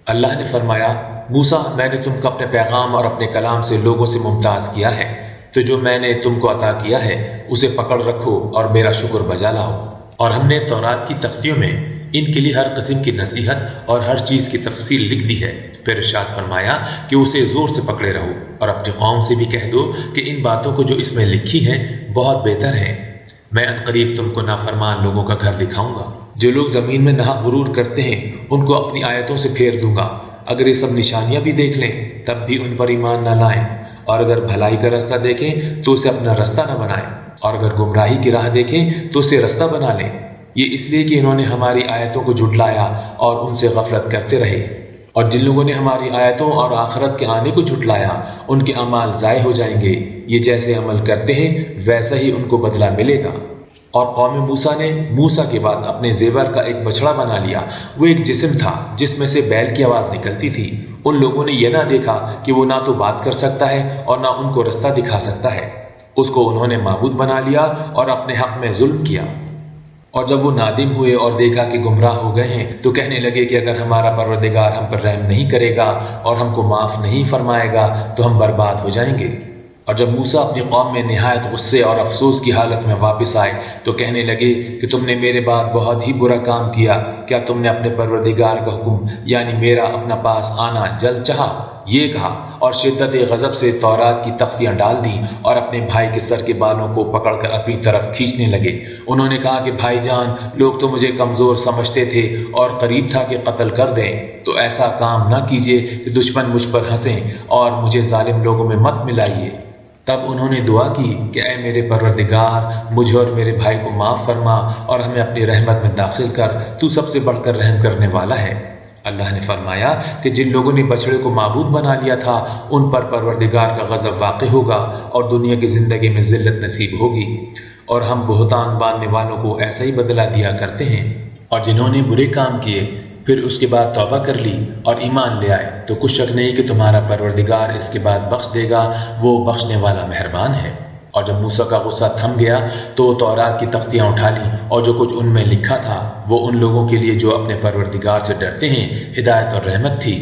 اللہ نے فرمایا موسیٰ میں نے تم کو اپنے پیغام اور اپنے کلام سے لوگوں سے ممتاز کیا ہے، تو جو میں نے تم کو عطا کیا ہے اسے پکڑ رکھو اور میرا شکر بجا لاؤ۔ اور ہم نے تورات کی تختیوں میں ان کے لیے ہر قسم کی نصیحت اور ہر چیز کی تفصیل لکھ دی ہے۔ پھر ارشاد فرمایا کہ اسے زور سے پکڑے رہو اور اپنی قوم سے بھی کہہ دو کہ ان باتوں کو جو اس میں لکھی ہیں بہت بہتر ہیں، میں عنقریب تم کو نافرمان لوگوں کا گھر دکھاؤں گا۔ جو لوگ زمین میں ناحق غرور کرتے ہیں ان کو اپنی آیتوں سے پھیر دوں گا، اگر یہ سب نشانیاں بھی دیکھ لیں تب بھی ان پر ایمان نہ لائیں، اور اگر بھلائی کا رستہ دیکھیں تو اسے اپنا رستہ نہ بنائیں، اور اگر گمراہی کی راہ دیکھیں تو اسے رستہ بنا لیں۔ یہ اس لیے کہ انہوں نے ہماری آیتوں کو جھٹلایا اور ان سے غفلت کرتے رہے، اور جن لوگوں نے ہماری آیتوں اور آخرت کے آنے کو جھٹلایا ان کے اعمال ضائع ہو جائیں گے، یہ جیسے عمل کرتے ہیں ویسا ہی ان کو بدلہ ملے گا۔ اور قوم موسیٰ نے موسیٰ کے بعد اپنے زیور کا ایک بچڑا بنا لیا، وہ ایک جسم تھا جس میں سے بیل کی آواز نکلتی تھی۔ ان لوگوں نے یہ نہ دیکھا کہ وہ نہ تو بات کر سکتا ہے اور نہ ان کو رستہ دکھا سکتا ہے، اس کو انہوں نے معبود بنا لیا اور اپنے حق میں ظلم کیا۔ اور جب وہ نادم ہوئے اور دیکھا کہ گمراہ ہو گئے ہیں تو کہنے لگے کہ اگر ہمارا پروردگار ہم پر رحم نہیں کرے گا اور ہم کو معاف نہیں فرمائے گا تو ہم برباد ہو جائیں گے۔ اور جب موسیٰ اپنی قوم میں نہایت غصے اور افسوس کی حالت میں واپس آئے تو کہنے لگے کہ تم نے میرے بعد بہت ہی برا کام کیا، کیا تم نے اپنے پروردگار کا حکم یعنی میرا اپنا پاس آنا جلد چاہا؟ یہ کہا اور شدت غضب سے تورات کی تختیاں ڈال دیں اور اپنے بھائی کے سر کے بالوں کو پکڑ کر اپنی طرف کھینچنے لگے۔ انہوں نے کہا کہ بھائی جان لوگ تو مجھے کمزور سمجھتے تھے اور قریب تھا کہ قتل کر دیں، تو ایسا کام نہ کیجیے کہ دشمن مجھ پر ہنسیں اور مجھے ظالم لوگوں میں مت ملائیے۔ تب انہوں نے دعا کی کہ اے میرے پروردگار، مجھے اور میرے بھائی کو معاف فرما اور ہمیں اپنی رحمت میں داخل کر، تو سب سے بڑھ کر رحم کرنے والا ہے۔ اللہ نے فرمایا کہ جن لوگوں نے بچڑے کو معبود بنا لیا تھا ان پر پروردگار کا غضب واقع ہوگا اور دنیا کی زندگی میں ذلت نصیب ہوگی، اور ہم بہتان باندھنے والوں کو ایسا ہی بدلہ دیا کرتے ہیں۔ اور جنہوں نے برے کام کیے پھر اس کے بعد توبہ کر لی اور ایمان لے آئے تو کچھ شک نہیں کہ تمہارا پروردگار اس کے بعد بخش دے گا، وہ بخشنے والا مہربان ہے۔ اور جب موسیٰ کا غصہ تھم گیا تو تورات کی تختیاں اٹھا لیں اور جو کچھ ان میں لکھا تھا وہ ان لوگوں کے لیے جو اپنے پروردگار سے ڈرتے ہیں ہدایت اور رحمت تھی۔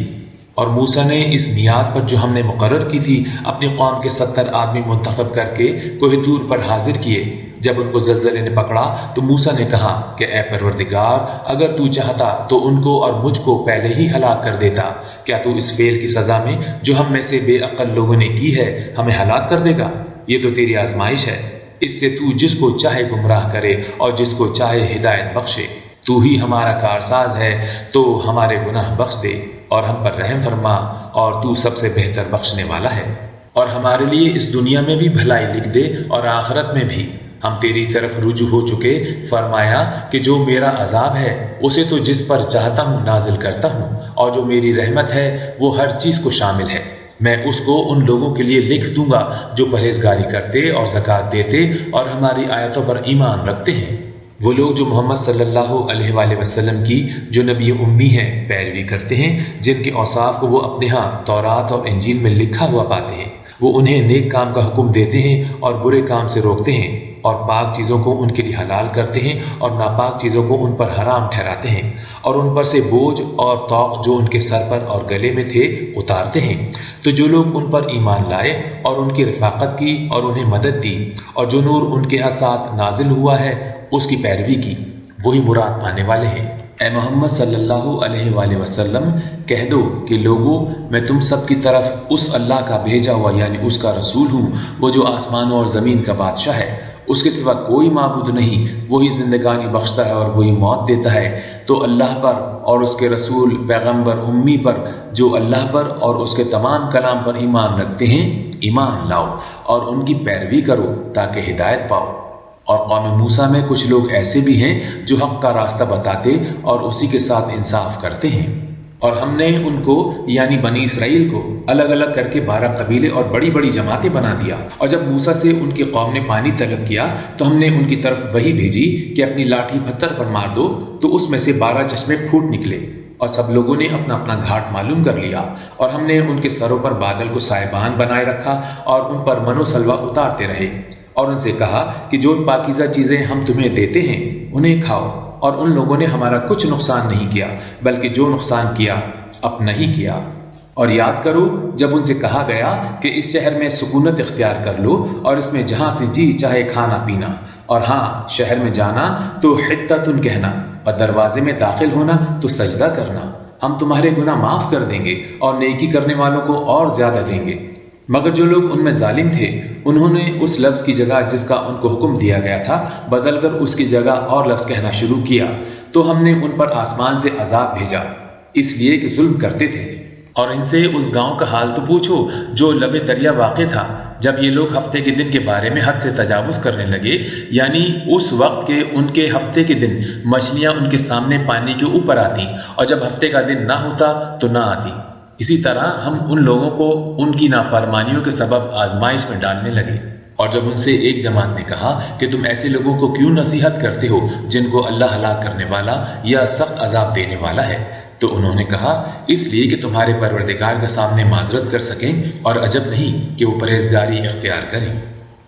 اور موسیٰ نے اس میعاد پر جو ہم نے مقرر کی تھی اپنی قوم کے 70 آدمی منتخب کر کے کوہ طور پر حاضر کیے۔ جب ان کو زلزلے نے پکڑا تو موسیٰ نے کہا کہ اے پروردگار، اگر تو چاہتا تو ان کو اور مجھ کو پہلے ہی ہلاک کر دیتا۔ کیا تو اس فعل کی سزا میں جو ہم میں سے بے عقل لوگوں نے کی ہے ہمیں ہلاک کر دے گا؟ یہ تو تیری آزمائش ہے، اس سے تو جس کو چاہے گمراہ کرے اور جس کو چاہے ہدایت بخشے۔ تو ہی ہمارا کارساز ہے، تو ہمارے گناہ بخش دے اور ہم پر رحم فرما، اور تو سب سے بہتر بخشنے والا ہے۔ اور ہمارے لیے اس دنیا میں بھی بھلائی لکھ دے اور آخرت میں بھی، ہم تیری طرف رجوع ہو چکے۔ فرمایا کہ جو میرا عذاب ہے اسے تو جس پر چاہتا ہوں نازل کرتا ہوں، اور جو میری رحمت ہے وہ ہر چیز کو شامل ہے۔ میں اس کو ان لوگوں کے لیے لکھ دوں گا جو پرہیزگاری کرتے اور زکوٰۃ دیتے اور ہماری آیتوں پر ایمان رکھتے ہیں۔ وہ لوگ جو محمد صلی اللہ علیہ وآلہ وسلم کی، جو نبی امی ہیں، پیروی کرتے ہیں، جن کے اوصاف کو وہ اپنے ہاں تورات اور انجیل میں لکھا ہوا پاتے ہیں۔ وہ انہیں نیک کام کا حکم دیتے ہیں اور برے کام سے روکتے ہیں، اور پاک چیزوں کو ان کے لیے حلال کرتے ہیں اور ناپاک چیزوں کو ان پر حرام ٹھہراتے ہیں، اور ان پر سے بوجھ اور طوق جو ان کے سر پر اور گلے میں تھے اتارتے ہیں۔ تو جو لوگ ان پر ایمان لائے اور ان کی رفاقت کی اور انہیں مدد دی، اور جو نور ان کے ساتھ نازل ہوا ہے اس کی پیروی کی، وہی مراد پانے والے ہیں۔ اے محمد صلی اللہ علیہ وآلہ وسلم، کہہ دو کہ لوگو، میں تم سب کی طرف اس اللہ کا بھیجا ہوا یعنی اس کا رسول ہوں، وہ جو آسمانوں اور زمین کا بادشاہ ہے، اس کے سوا کوئی معبود نہیں، وہی زندگانی بخشتا ہے اور وہی موت دیتا ہے۔ تو اللہ پر اور اس کے رسول پیغمبر امی پر جو اللہ پر اور اس کے تمام کلام پر ایمان رکھتے ہیں ایمان لاؤ اور ان کی پیروی کرو تاکہ ہدایت پاؤ۔ اور قوم موسیٰ میں کچھ لوگ ایسے بھی ہیں جو حق کا راستہ بتاتے اور اسی کے ساتھ انصاف کرتے ہیں۔ اور ہم نے ان کو یعنی بنی اسرائیل کو الگ الگ کر کے 12 قبیلے اور بڑی بڑی جماعتیں بنا دیا۔ اور جب موسیٰ سے ان کی قوم نے پانی طلب کیا تو ہم نے ان کی طرف وحی بھیجی کہ اپنی لاٹھی پتھر پر مار دو، تو اس میں سے 12 چشمے پھوٹ نکلے، اور سب لوگوں نے اپنا اپنا گھاٹ معلوم کر لیا۔ اور ہم نے ان کے سروں پر بادل کو سائبان بنائے رکھا اور ان پر من و سلوہ اتارتے رہے، اور ان سے کہا کہ جو پاکیزہ چیزیں ہم تمہیں دیتے ہیں انہیں کھاؤ۔ اور ان لوگوں نے ہمارا کچھ نقصان نہیں کیا، بلکہ جو نقصان کیا اپنا ہی کیا۔ اور یاد کرو جب ان سے کہا گیا کہ اس شہر میں سکونت اختیار کر لو اور اس میں جہاں سے جی چاہے کھانا پینا، اور ہاں شہر میں جانا تو حطۃ کہنا، اور دروازے میں داخل ہونا تو سجدہ کرنا، ہم تمہارے گناہ معاف کر دیں گے اور نیکی کرنے والوں کو اور زیادہ دیں گے۔ مگر جو لوگ ان میں ظالم تھے انہوں نے اس لفظ کی جگہ جس کا ان کو حکم دیا گیا تھا بدل کر اس کی جگہ اور لفظ کہنا شروع کیا، تو ہم نے ان پر آسمان سے عذاب بھیجا اس لیے کہ ظلم کرتے تھے۔ اور ان سے اس گاؤں کا حال تو پوچھو جو لب دریا واقع تھا، جب یہ لوگ ہفتے کے دن کے بارے میں حد سے تجاوز کرنے لگے، یعنی اس وقت کے ان کے ہفتے کے دن مچھلیاں ان کے سامنے پانی کے اوپر آتی اور جب ہفتے کا دن نہ ہوتا تو نہ آتی۔ اسی طرح ہم ان لوگوں کو ان کی نافرمانیوں کے سبب آزمائش میں ڈالنے لگے۔ اور جب ان سے ایک جماعت نے کہا کہ تم ایسے لوگوں کو کیوں نصیحت کرتے ہو جن کو اللہ ہلاک کرنے والا یا سخت عذاب دینے والا ہے، تو انہوں نے کہا اس لیے کہ تمہارے پروردگار کے سامنے معذرت کر سکیں، اور عجب نہیں کہ وہ پرہیزگاری اختیار کریں۔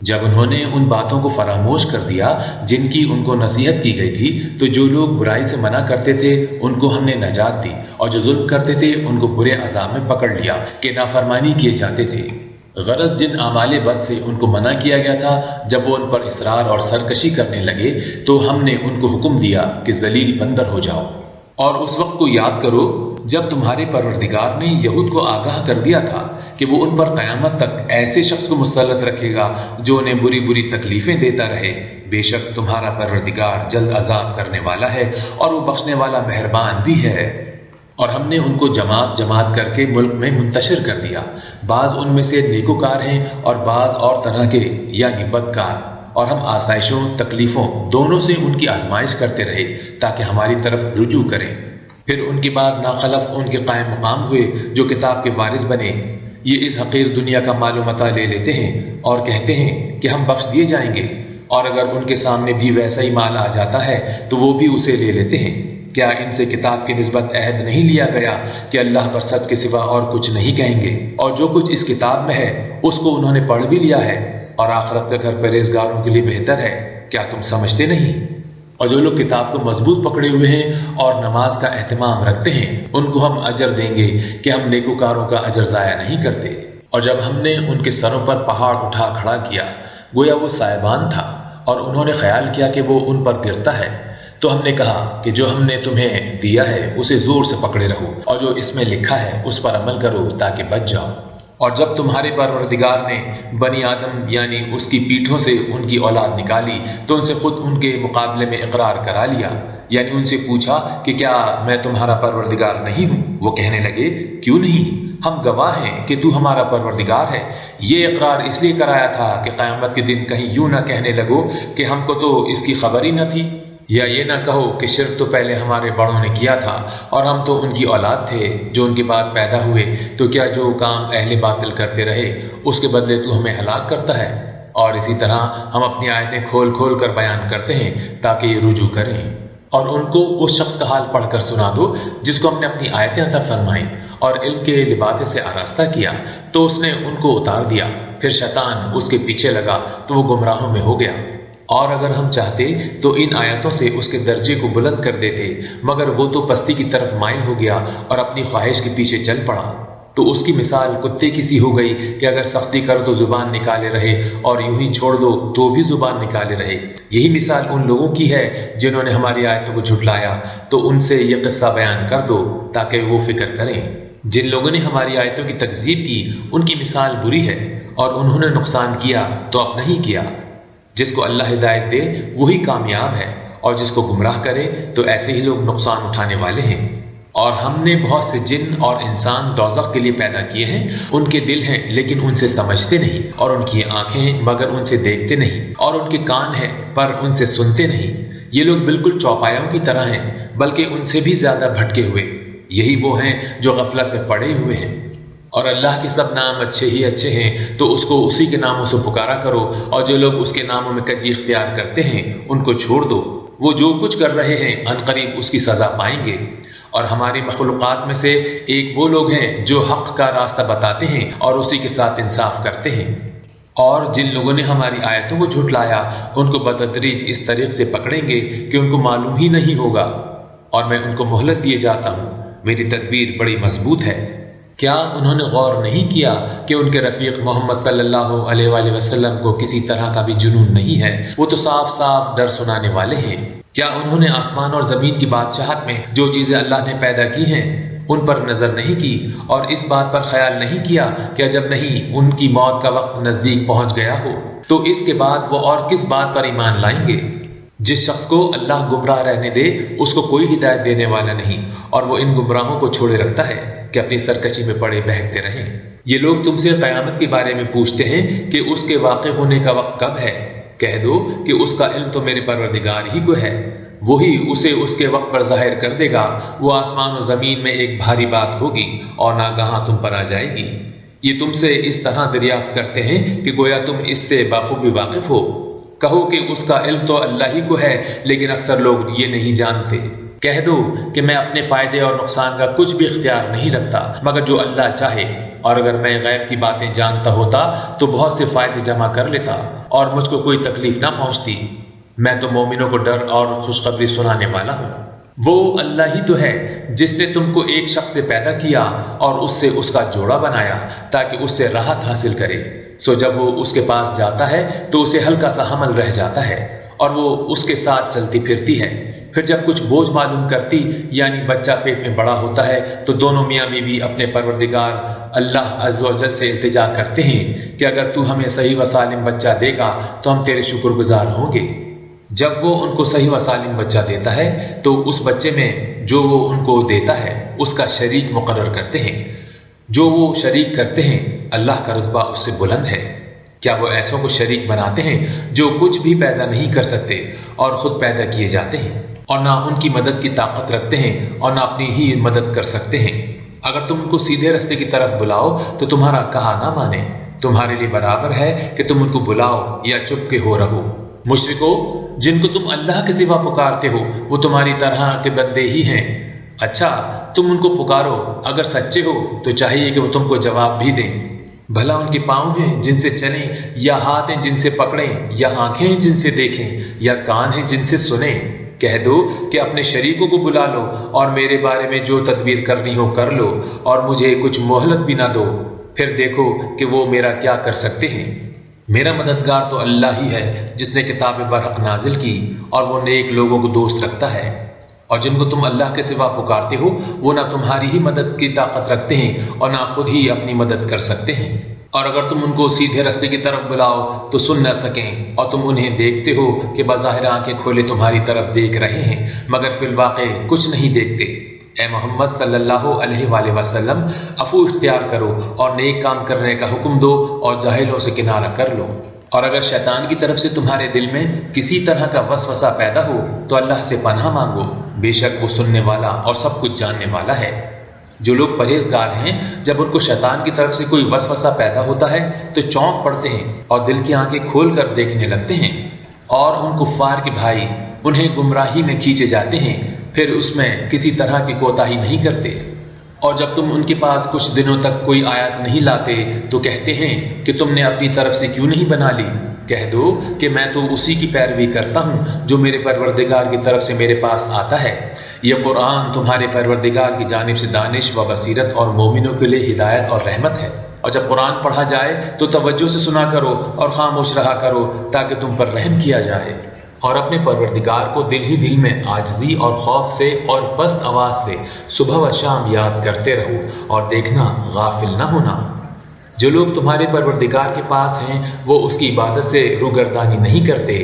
جب انہوں نے ان باتوں کو فراموش کر دیا جن کی ان کو نصیحت کی گئی تھی، تو جو لوگ برائی سے منع کرتے تھے ان کو ہم نے نجات دی، اور جو ظلم کرتے تھے ان کو برے عذاب میں پکڑ لیا کہ نافرمانی کیے جاتے تھے۔ غرض جن اعمال بد سے ان کو منع کیا گیا تھا، جب وہ ان پر اصرار اور سرکشی کرنے لگے تو ہم نے ان کو حکم دیا کہ ذلیل بندر ہو جاؤ۔ اور اس وقت کو یاد کرو جب تمہارے پروردگار نے یہود کو آگاہ کر دیا تھا کہ وہ ان پر قیامت تک ایسے شخص کو مسلط رکھے گا جو انہیں بری بری تکلیفیں دیتا رہے۔ بے شک تمہارا پروردگار جلد عذاب کرنے والا ہے اور وہ بخشنے والا مہربان بھی ہے۔ اور ہم نے ان کو جماعت جماعت کر کے ملک میں منتشر کر دیا، بعض ان میں سے نیکوکار ہیں اور بعض اور طرح کے یعنی بدکار، اور ہم آسائشوں تکلیفوں دونوں سے ان کی آزمائش کرتے رہے تاکہ ہماری طرف رجوع کریں۔ پھر ان کے بعد ناخلف ان کے قائم مقام ہوئے جو کتاب کے وارث بنے، یہ اس حقیر دنیا کا مال و متاع لے لیتے ہیں اور کہتے ہیں کہ ہم بخش دیے جائیں گے، اور اگر ان کے سامنے بھی ویسا ہی مال آ جاتا ہے تو وہ بھی اسے لے لیتے ہیں۔ کیا ان سے کتاب کی نسبت عہد نہیں لیا گیا کہ اللہ پر سچ کے سوا اور کچھ نہیں کہیں گے؟ اور جو کچھ اس کتاب میں ہے اس کو انہوں نے پڑھ بھی لیا ہے، اور آخرت کا گھر پرہیزگاروں کے لیے بہتر ہے۔ کیا تم سمجھتے نہیں؟ اور جو لوگ کتاب کو مضبوط پکڑے ہوئے ہیں اور نماز کا اہتمام رکھتے ہیں، ان کو ہم اجر دیں گے کہ ہم نیکوکاروں کا اجر ضائع نہیں کرتے۔ اور جب ہم نے ان کے سروں پر پہاڑ اٹھا کھڑا کیا، گویا وہ سائبان تھا، اور انہوں نے خیال کیا کہ وہ ان پر گرتا ہے، تو ہم نے کہا کہ جو ہم نے تمہیں دیا ہے اسے زور سے پکڑے رہو، اور جو اس میں لکھا ہے اس پر عمل کرو تاکہ بچ جاؤ۔ اور جب تمہارے پروردگار نے بنی آدم یعنی اس کی پیٹھوں سے ان کی اولاد نکالی تو ان سے خود ان کے مقابلے میں اقرار کرا لیا، یعنی ان سے پوچھا کہ کیا میں تمہارا پروردگار نہیں ہوں؟ وہ کہنے لگے کیوں نہیں، ہم گواہ ہیں کہ تو ہمارا پروردگار ہے۔ یہ اقرار اس لیے کرایا تھا کہ قیامت کے دن کہیں یوں نہ کہنے لگو کہ ہم کو تو اس کی خبر ہی نہ تھی، یا یہ نہ کہو کہ شرک تو پہلے ہمارے بڑوں نے کیا تھا اور ہم تو ان کی اولاد تھے جو ان کے بعد پیدا ہوئے، تو کیا جو کام اہل باطل کرتے رہے اس کے بدلے تو ہمیں ہلاک کرتا ہے؟ اور اسی طرح ہم اپنی آیتیں کھول کھول کر بیان کرتے ہیں تاکہ یہ رجوع کریں۔ اور ان کو اس شخص کا حال پڑھ کر سنا دو جس کو ہم نے اپنی آیتیں عطا فرمائیں اور علم کے لبادے سے آراستہ کیا، تو اس نے ان کو اتار دیا، پھر شیطان اس کے پیچھے لگا تو وہ گمراہوں میں ہو گیا۔ اور اگر ہم چاہتے تو ان آیتوں سے اس کے درجے کو بلند کر دیتے، مگر وہ تو پستی کی طرف مائل ہو گیا اور اپنی خواہش کے پیچھے چل پڑا، تو اس کی مثال کتے کی سی ہو گئی کہ اگر سختی کرو تو زبان نکالے رہے اور یوں ہی چھوڑ دو تو بھی زبان نکالے رہے۔ یہی مثال ان لوگوں کی ہے جنہوں نے ہماری آیتوں کو جھٹلایا، تو ان سے یہ قصہ بیان کر دو تاکہ وہ فکر کریں۔ جن لوگوں نے ہماری آیتوں کی تکذیب کی ان کی مثال بری ہے، اور انہوں نے نقصان کیا تو اپنا ہی کیا۔ جس کو اللہ ہدایت دے وہی کامیاب ہے، اور جس کو گمراہ کرے تو ایسے ہی لوگ نقصان اٹھانے والے ہیں۔ اور ہم نے بہت سے جن اور انسان دوزخ کے لیے پیدا کیے ہیں، ان کے دل ہیں لیکن ان سے سمجھتے نہیں، اور ان کی آنکھیں مگر ان سے دیکھتے نہیں، اور ان کے کان ہیں پر ان سے سنتے نہیں۔ یہ لوگ بالکل چوپایوں کی طرح ہیں، بلکہ ان سے بھی زیادہ بھٹکے ہوئے۔ یہی وہ ہیں جو غفلت میں پڑے ہوئے ہیں۔ اور اللہ کے سب نام اچھے ہی اچھے ہیں، تو اس کو اسی کے ناموں سے پکارا کرو، اور جو لوگ اس کے ناموں میں کجی اختیار کرتے ہیں ان کو چھوڑ دو، وہ جو کچھ کر رہے ہیں عنقریب اس کی سزا پائیں گے۔ اور ہماری مخلوقات میں سے ایک وہ لوگ ہیں جو حق کا راستہ بتاتے ہیں اور اسی کے ساتھ انصاف کرتے ہیں۔ اور جن لوگوں نے ہماری آیتوں کو جھٹلایا ان کو بتدریج اس طریق سے پکڑیں گے کہ ان کو معلوم ہی نہیں ہوگا، اور میں ان کو مہلت دیے جاتا ہوں، میری تدبیر بڑی مضبوط ہے۔ کیا انہوں نے غور نہیں کیا کہ ان کے رفیق محمد صلی اللہ علیہ وآلہ وسلم کو کسی طرح کا بھی جنون نہیں ہے؟ وہ تو صاف صاف ڈر سنانے والے ہیں۔ کیا انہوں نے آسمان اور زمین کی بادشاہت میں جو چیزیں اللہ نے پیدا کی ہیں ان پر نظر نہیں کی، اور اس بات پر خیال نہیں کیا کہ جب نہیں ان کی موت کا وقت نزدیک پہنچ گیا ہو تو اس کے بعد وہ اور کس بات پر ایمان لائیں گے؟ جس شخص کو اللہ گمراہ رہنے دے اس کو کوئی ہدایت دینے والا نہیں، اور وہ ان گمراہوں کو چھوڑے رکھتا ہے کہ اپنی سرکشی میں پڑے بہکتے رہیں۔ یہ لوگ تم سے قیامت کے بارے میں پوچھتے ہیں کہ اس کے واقع ہونے کا وقت کب ہے؟ کہہ دو کہ اس کا علم تو میرے پروردگار ہی کو ہے، وہی اسے اس کے وقت پر ظاہر کر دے گا۔ وہ آسمان و زمین میں ایک بھاری بات ہوگی اور ناگہاں تم پر آ جائے گی۔ یہ تم سے اس طرح دریافت کرتے ہیں کہ گویا تم اس سے بخوبی واقف ہو۔ کہو کہ اس کا علم تو اللہ ہی کو ہے، لیکن اکثر لوگ یہ نہیں جانتے۔ کہہ دو کہ میں اپنے فائدے اور نقصان کا کچھ بھی اختیار نہیں رکھتا مگر جو اللہ چاہے، اور اگر میں غیب کی باتیں جانتا ہوتا تو بہت سے فائدے جمع کر لیتا اور مجھ کو کوئی تکلیف نہ پہنچتی۔ میں تو مومنوں کو ڈر اور خوشخبری سنانے والا ہوں۔ وہ اللہ ہی تو ہے جس نے تم کو ایک شخص سے پیدا کیا اور اس سے اس کا جوڑا بنایا تاکہ اس سے راحت حاصل کرے، سو جب وہ اس کے پاس جاتا ہے تو اسے ہلکا سا حمل رہ جاتا ہے اور وہ اس کے ساتھ چلتی پھرتی ہے۔ پھر جب کچھ بوجھ معلوم کرتی یعنی بچہ پیٹ میں بڑا ہوتا ہے تو دونوں میاں بیوی اپنے پروردگار اللہ عز و جل سے التجا کرتے ہیں کہ اگر تو ہمیں صحیح و سالم بچہ دے گا تو ہم تیرے شکر گزار ہوں گے۔ جب وہ ان کو صحیح و سالم بچہ دیتا ہے تو اس بچے میں جو وہ ان کو دیتا ہے اس کا شریک مقرر کرتے ہیں۔ جو وہ شریک کرتے ہیں اللہ کا رتبہ اس سے بلند ہے۔ کیا وہ ایسوں کو شریک بناتے ہیں جو کچھ بھی پیدا نہیں کر سکتے اور خود پیدا کیے جاتے ہیں، اور نہ ان کی مدد کی طاقت رکھتے ہیں اور نہ اپنی ہی مدد کر سکتے ہیں؟ اگر تم ان کو سیدھے راستے کی طرف بلاؤ تو تمہارا کہا نہ مانے، تمہارے لیے برابر ہے کہ تم ان کو بلاؤ یا چپ کے ہو رہو۔ مشرکو، جن کو تم اللہ کے سوا پکارتے ہو وہ تمہاری طرح کے بندے ہی ہیں۔ اچھا، تم ان کو پکارو، اگر سچے ہو تو چاہیے کہ وہ تم کو جواب بھی دیں۔ بھلا ان کے پاؤں ہیں جن سے چلیں، یا ہاتھ ہیں جن سے پکڑیں، یا آنکھیں ہیں جن سے دیکھیں، یا کان ہیں جن سے سنیں؟ کہہ دو کہ اپنے شریکوں کو بلا لو اور میرے بارے میں جو تدبیر کرنی ہو کر لو، اور مجھے کچھ مہلت بھی نہ دو، پھر دیکھو کہ وہ میرا کیا کر سکتے ہیں۔ میرا مددگار تو اللہ ہی ہے جس نے کتاب برحق نازل کی، اور وہ نیک لوگوں کو دوست رکھتا ہے۔ اور جن کو تم اللہ کے سوا پکارتے ہو وہ نہ تمہاری ہی مدد کی طاقت رکھتے ہیں اور نہ خود ہی اپنی مدد کر سکتے ہیں۔ اور اگر تم ان کو سیدھے راستے کی طرف بلاؤ تو سن نہ سکیں، اور تم انہیں دیکھتے ہو کہ بظاہر آنکھیں کھولے تمہاری طرف دیکھ رہے ہیں مگر فی الواقع کچھ نہیں دیکھتے۔ اے محمد صلی اللہ علیہ وآلہ وسلم، عفو اختیار کرو اور نیک کام کرنے کا حکم دو اور جاہلوں سے کنارہ کر لو۔ اور اگر شیطان کی طرف سے تمہارے دل میں کسی طرح کا وسوسہ پیدا ہو تو اللہ سے پناہ مانگو، بے شک وہ سننے والا اور سب کچھ جاننے والا ہے۔ جو لوگ پرہیزگار ہیں جب ان کو شیطان کی طرف سے کوئی وسوسہ پیدا ہوتا ہے تو چونک پڑتے ہیں اور دل کی آنکھیں کھول کر دیکھنے لگتے ہیں، اور ان کفار کے بھائی انہیں گمراہی میں کھینچے جاتے ہیں، پھر اس میں کسی طرح کی کوتاہی نہیں کرتے۔ اور جب تم ان کے پاس کچھ دنوں تک کوئی آیت نہیں لاتے تو کہتے ہیں کہ تم نے اپنی طرف سے کیوں نہیں بنا لی؟ کہہ دو کہ میں تو اسی کی پیروی کرتا ہوں جو میرے پروردگار کی طرف سے میرے پاس آتا ہے۔ یہ قرآن تمہارے پروردگار کی جانب سے دانش و بصیرت اور مومنوں کے لیے ہدایت اور رحمت ہے۔ اور جب قرآن پڑھا جائے تو توجہ سے سنا کرو اور خاموش رہا کرو تاکہ تم پر رحم کیا جائے، اور اپنے پروردگار کو دل ہی دل میں عاجزی اور خوف سے اور پست آواز سے صبح و شام یاد کرتے رہو، اور دیکھنا غافل نہ ہونا۔ جو لوگ تمہارے پروردگار کے پاس ہیں وہ اس کی عبادت سے روگردانی نہیں کرتے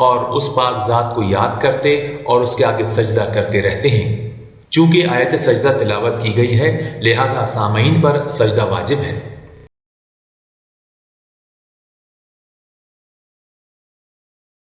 اور اس پاک ذات کو یاد کرتے اور اس کے آگے سجدہ کرتے رہتے ہیں۔ چونکہ آیت سجدہ تلاوت کی گئی ہے لہذا سامعین پر سجدہ واجب ہے۔